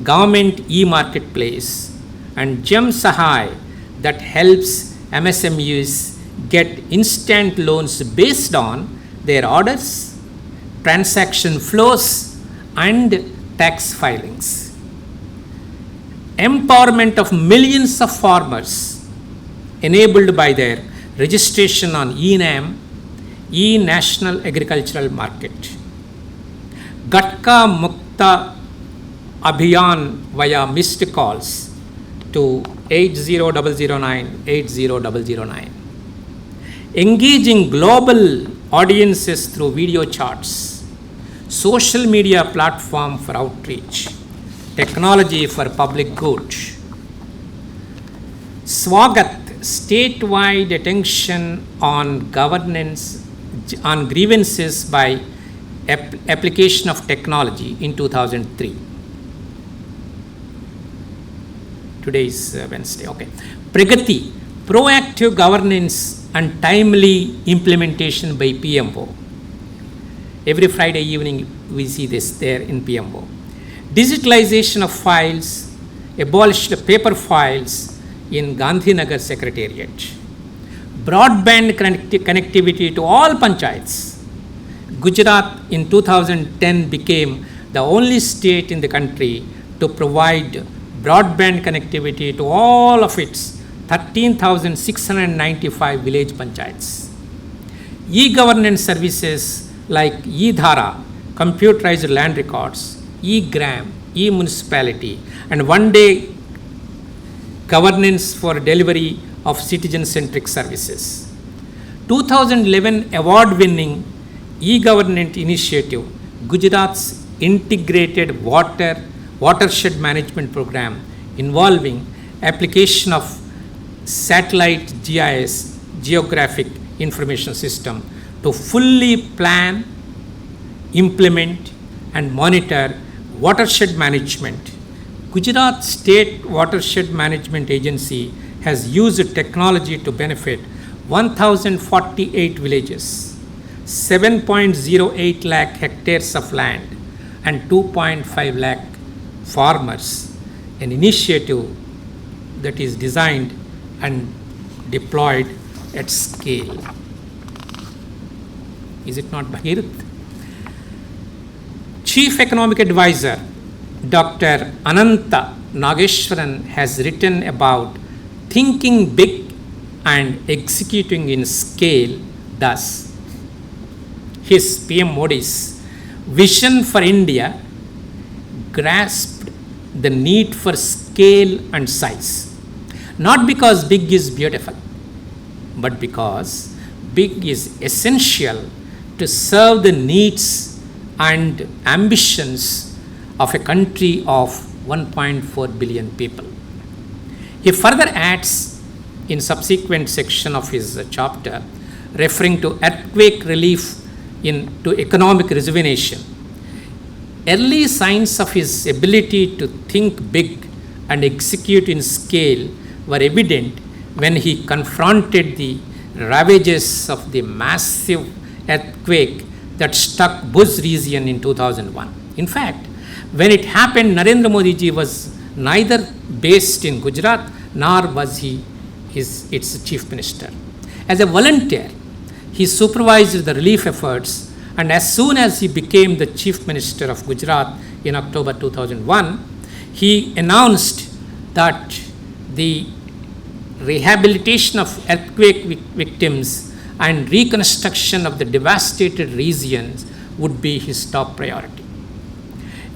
[SPEAKER 2] government e-marketplace, and GEM Sahai that helps MSMEs get instant loans based on their orders, transaction flows, and tax filings. Empowerment of millions of farmers enabled by their registration on eNAM, e-National Agricultural Market. Gatka Mukta Abhiyan via missed calls to 80009 80009. Engaging global audiences through video chats, social media platform for outreach, technology for public good. Swagat, statewide attention on grievances by application of technology in 2003. Today is Wednesday, okay. Pragati, proactive governance and timely implementation by PMO. Every Friday evening we see this there in PMO. Digitalization of files, abolished paper files in Gandhinagar Secretariat. Broadband connectivity to all panchayats. Gujarat in 2010 became the only state in the country to provide broadband connectivity to all of its 13,695 village panchayats. E-governance services like E-Dhara, computerized land records, E-Gram, E-Municipality, and one-day governance for delivery of citizen-centric services. 2011 award-winning e-governance initiative, Gujarat's integrated watershed management program involving application of satellite GIS, geographic information system, to fully plan, implement, and monitor watershed management. Gujarat State Watershed Management Agency has used technology to benefit 1,048 villages, 7.08 lakh hectares of land, and 2.5 lakh farmers, an initiative that is designed and deployed at scale. Is it not Bhagirat? Chief Economic Advisor Dr. Ananta Nageshwaran has written about thinking big and executing in scale. Thus, his PM Modi's vision for India grasped the need for scale and size, not because big is beautiful, but because big is essential to serve the needs and ambitions of a country of 1.4 billion people. He further adds in subsequent section of his chapter, referring to earthquake relief to economic rejuvenation, early signs of his ability to think big and execute in scale were evident when he confronted the ravages of the massive earthquake that struck Bhuj region in 2001. In fact, when it happened, Narendra Modi ji was neither based in Gujarat nor was he its chief minister. As a volunteer, he supervised the relief efforts, and as soon as he became the chief minister of Gujarat in October 2001, he announced that the rehabilitation of earthquake victims and reconstruction of the devastated regions would be his top priority.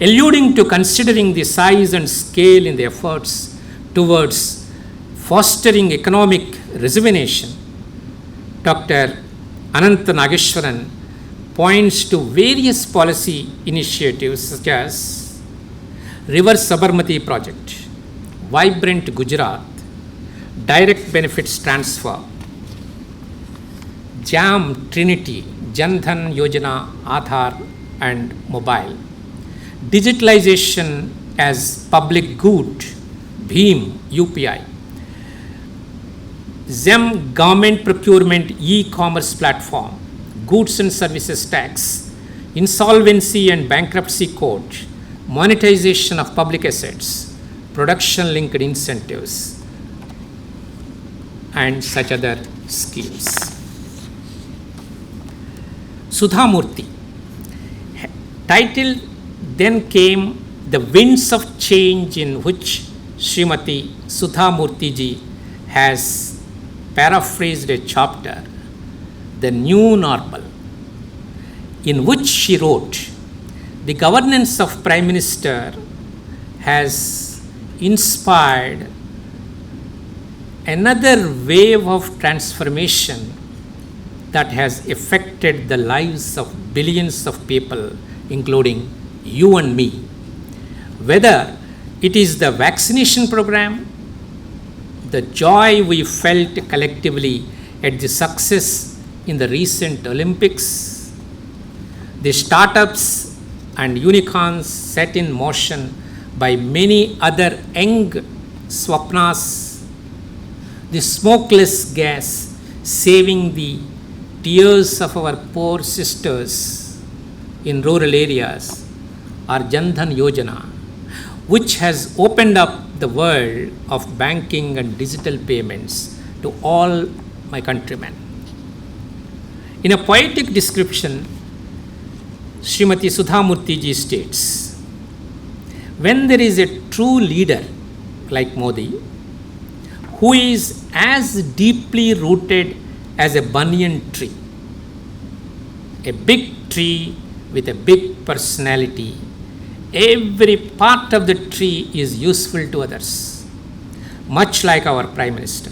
[SPEAKER 2] Alluding to considering the size and scale in the efforts towards fostering economic rejuvenation, Dr. Anant Nageshwaran points to various policy initiatives such as River Sabarmati Project, Vibrant Gujarat, Direct Benefits Transfer, JAM Trinity, Jan Dhan Yojana, Aadhaar and Mobile, Digitalization as Public Good, BHIM, UPI, ZEM Government Procurement E-Commerce Platform, Goods and Services Tax, Insolvency and Bankruptcy Code, Monetization of Public Assets, Production Linked Incentives, and such other schemes. Sudha Murthy. Title then came The Winds of Change, in which Srimati Sudha Murthy ji has paraphrased a chapter, The New Normal, in which she wrote, the governance of Prime Minister has inspired another wave of transformation that has affected the lives of billions of people, including you and me. Whether it is the vaccination program, the joy we felt collectively at the success in the recent Olympics, the startups and unicorns set in motion by many other young swapnas, the smokeless gas saving the tears of our poor sisters in rural areas, or Jan Dhan Yojana, which has opened up the world of banking and digital payments to all my countrymen. In a poetic description, Srimati Sudha Murthy ji states, when there is a true leader like Modi, who is as deeply rooted as a banyan tree, a big tree with a big personality, every part of the tree is useful to others, much like our Prime Minister.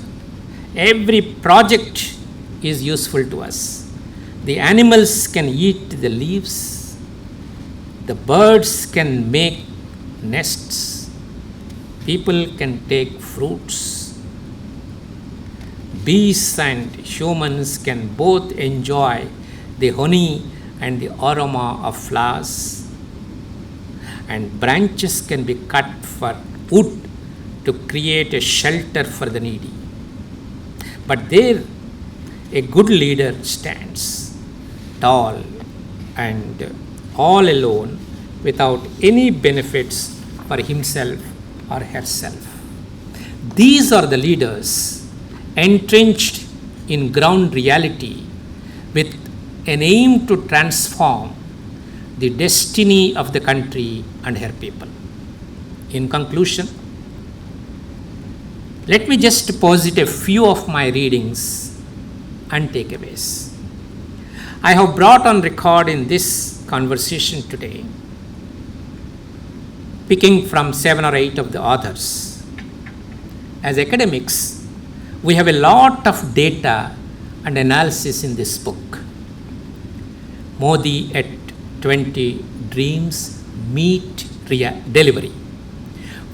[SPEAKER 2] Every project is useful to us. The animals can eat the leaves, the birds can make nests, people can take fruits, bees and humans can both enjoy the honey and the aroma of flowers, and branches can be cut for wood to create a shelter for the needy. But there a good leader stands tall and all alone without any benefits for himself or herself. These are the leaders entrenched in ground reality with an aim to transform the destiny of the country and her people. In conclusion, let me just posit a few of my readings and takeaways. I have brought on record in this conversation today, picking from 7 or 8 of the authors. As academics, we have a lot of data and analysis in this book. Modi at 20 Dreams Meet Delivery,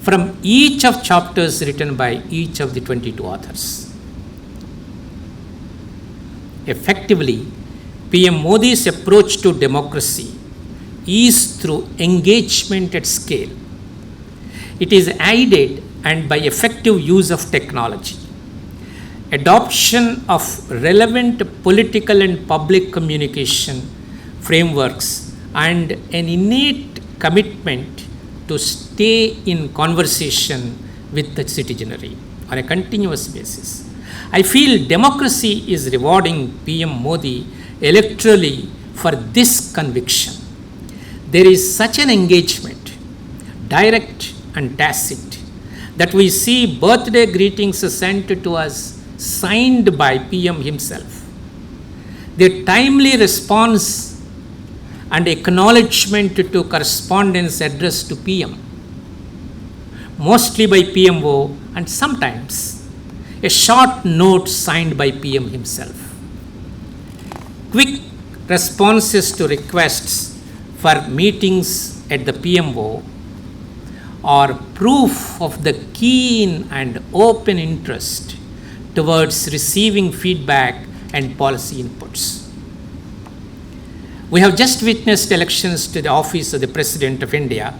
[SPEAKER 2] from each of chapters written by each of the 22 authors. Effectively, PM Modi's approach to democracy is through engagement at scale. It is aided and by effective use of technology, adoption of relevant political and public communication frameworks, and an innate commitment to stay in conversation with the citizenry on a continuous basis. I feel democracy is rewarding PM Modi electorally for this conviction. There is such an engagement, direct and tacit, that we see birthday greetings sent to us signed by PM himself. The timely response and acknowledgement to correspondence addressed to PM, mostly by PMO, and sometimes a short note signed by PM himself. Quick responses to requests for meetings at the PMO are proof of the keen and open interest towards receiving feedback and policy inputs. We have just witnessed elections to the office of the President of India,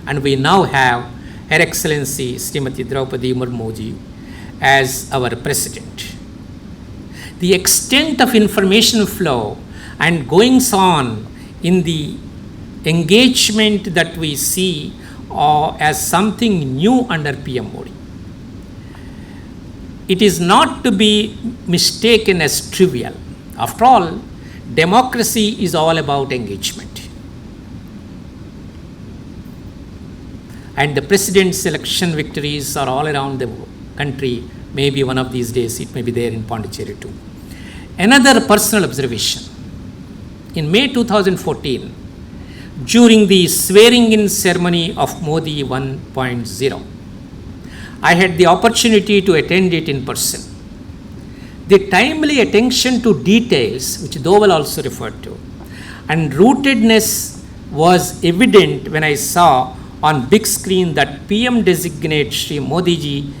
[SPEAKER 2] and we now have Her Excellency Srimati Draupadi Murmuji as our President. The extent of information flow and goings on in the engagement that we see as something new under PM Modi. It is not to be mistaken as trivial. After all, democracy is all about engagement. And the president's election victories are all around the country. Maybe one of these days it may be there in Pondicherry too. Another personal observation. In May 2014, during the swearing-in ceremony of Modi 1.0, I had the opportunity to attend it in person. The timely attention to details, which Doval also referred to, and rootedness was evident when I saw on big screen that PM designate Shri Modi ji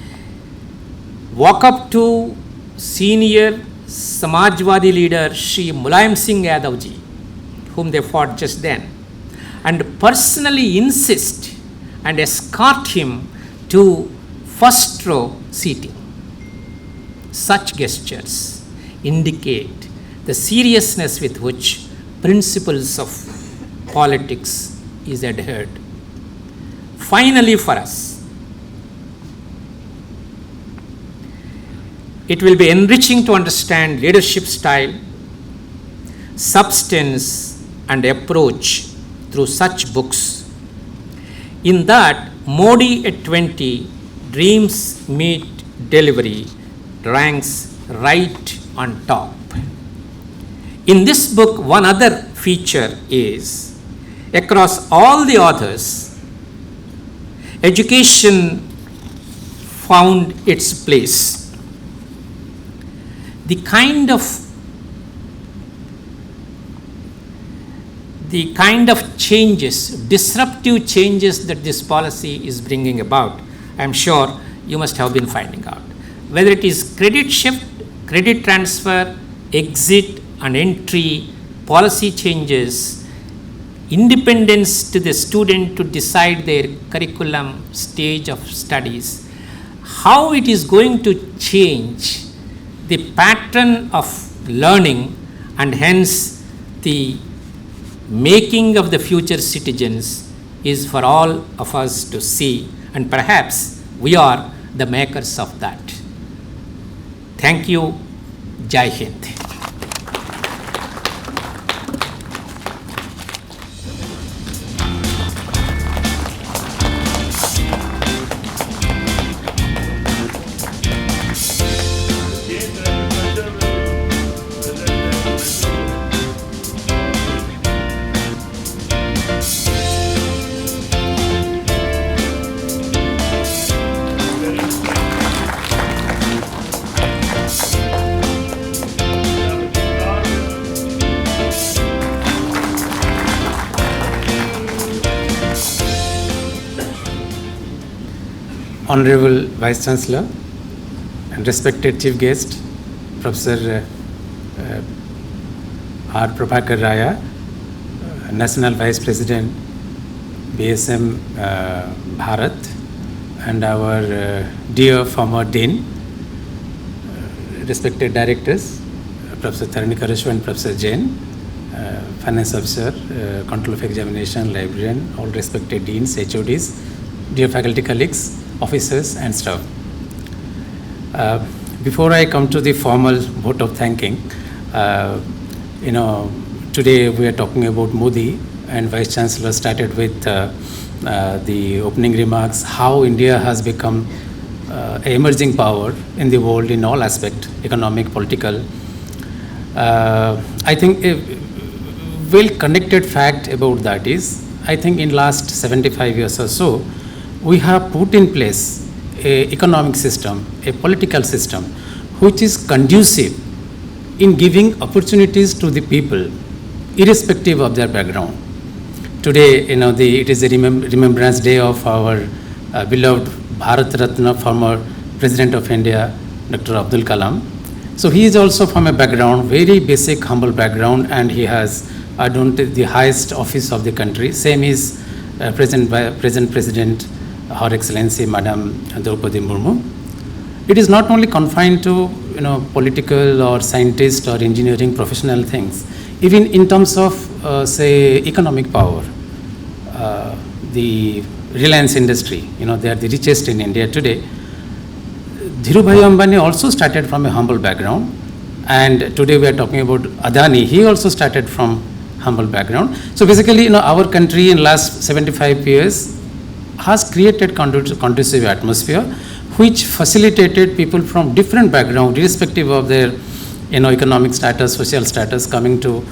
[SPEAKER 2] walk up to senior Samajwadi leader Shri Mulayam Singh Yadav ji, whom they fought just then, and personally insist and escort him to first row seating. Such gestures indicate the seriousness with which principles of politics is adhered. Finally, for us, it will be enriching to understand leadership style, substance, and approach through such books. In that, Modi at 20, dreams meet delivery, ranks right on top. In this book, one other feature is, across all the authors, education found its place. The kind of changes, disruptive changes that this policy is bringing about, I'm sure you must have been finding out. Whether it is credit shift, credit transfer, exit and entry, policy changes, independence to the student to decide their curriculum, stage of studies, how it is going to change the pattern of learning and hence the making of the future citizens is for all of us to see, and perhaps we are the makers of that. Thank you. Jai Hind.
[SPEAKER 3] Honorable Vice-Chancellor and respected Chief Guest, Professor R. Prabhakara Raya, National Vice President, BSM Bharat, and our dear former Dean, respected directors, Professor Tharani and Professor Jain, Finance Officer, Control of Examination, Librarian, all respected Deans, HODs, dear faculty colleagues, officers and staff. Before I come to the formal vote of thanking, today we are talking about Modi, and Vice-Chancellor started with the opening remarks, how India has become an emerging power in the world in all aspects, economic, political. I think a well-connected fact about that is, I think in last 75 years or so, we have put in place an economic system, a political system, which is conducive in giving opportunities to the people, irrespective of their background. Today, it is a Remembrance Day of our beloved Bharat Ratna, former President of India, Dr. Abdul Kalam. So he is also from a background, very basic, humble background, and he has adopted the highest office of the country. Same is present President, Her Excellency Madam Draupadi Murmu. It is not only confined to political or scientist or engineering professional things. Even in terms of say economic power, the Reliance industry, they are the richest in India today. Dhirubhai Ambani also started from a humble background, and today we are talking about Adani. He also started from humble background. So basically, our country in last 75 years has created conducive atmosphere, which facilitated people from different background, irrespective of their economic status, social status, coming to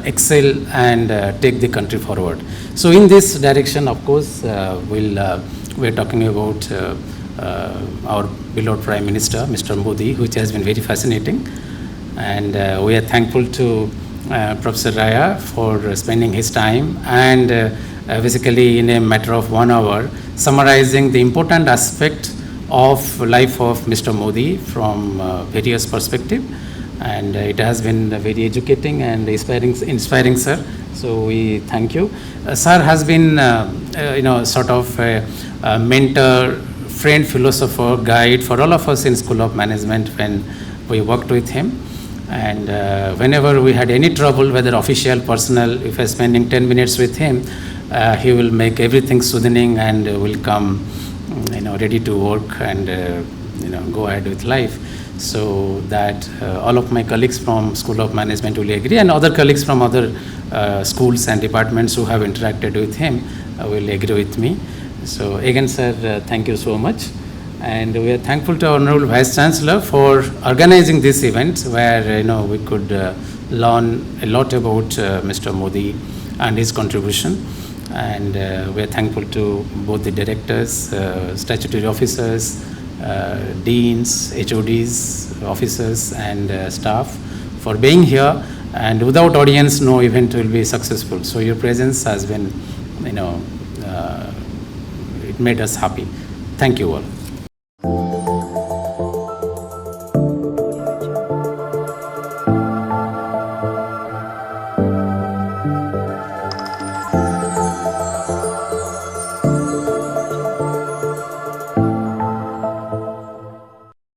[SPEAKER 3] excel and take the country forward. So in this direction, of course, we're talking about our beloved Prime Minister, Mr. Modi, which has been very fascinating. And we are thankful to Professor Raya for spending his time and basically in a matter of 1 hour, summarizing the important aspect of life of Mr. Modi from various perspectives. And it has been very educating and inspiring, sir. So we thank you. Sir has been, sort of a mentor, friend, philosopher, guide for all of us in School of Management when we worked with him. And whenever we had any trouble, whether official, personal, if I spending 10 minutes with him, he will make everything soothing and will come, ready to work and, go ahead with life. So that all of my colleagues from School of Management will agree, and other colleagues from other schools and departments who have interacted with him will agree with me. So again, sir, thank you so much. And we are thankful to our Honorable Vice-Chancellor for organizing this event where, we could learn a lot about Mr. Modi and his contribution. And we are thankful to both the directors, statutory officers, deans, HODs, officers and staff for being here. And without audience, no event will be successful. So your presence has been, it made us happy. Thank you all.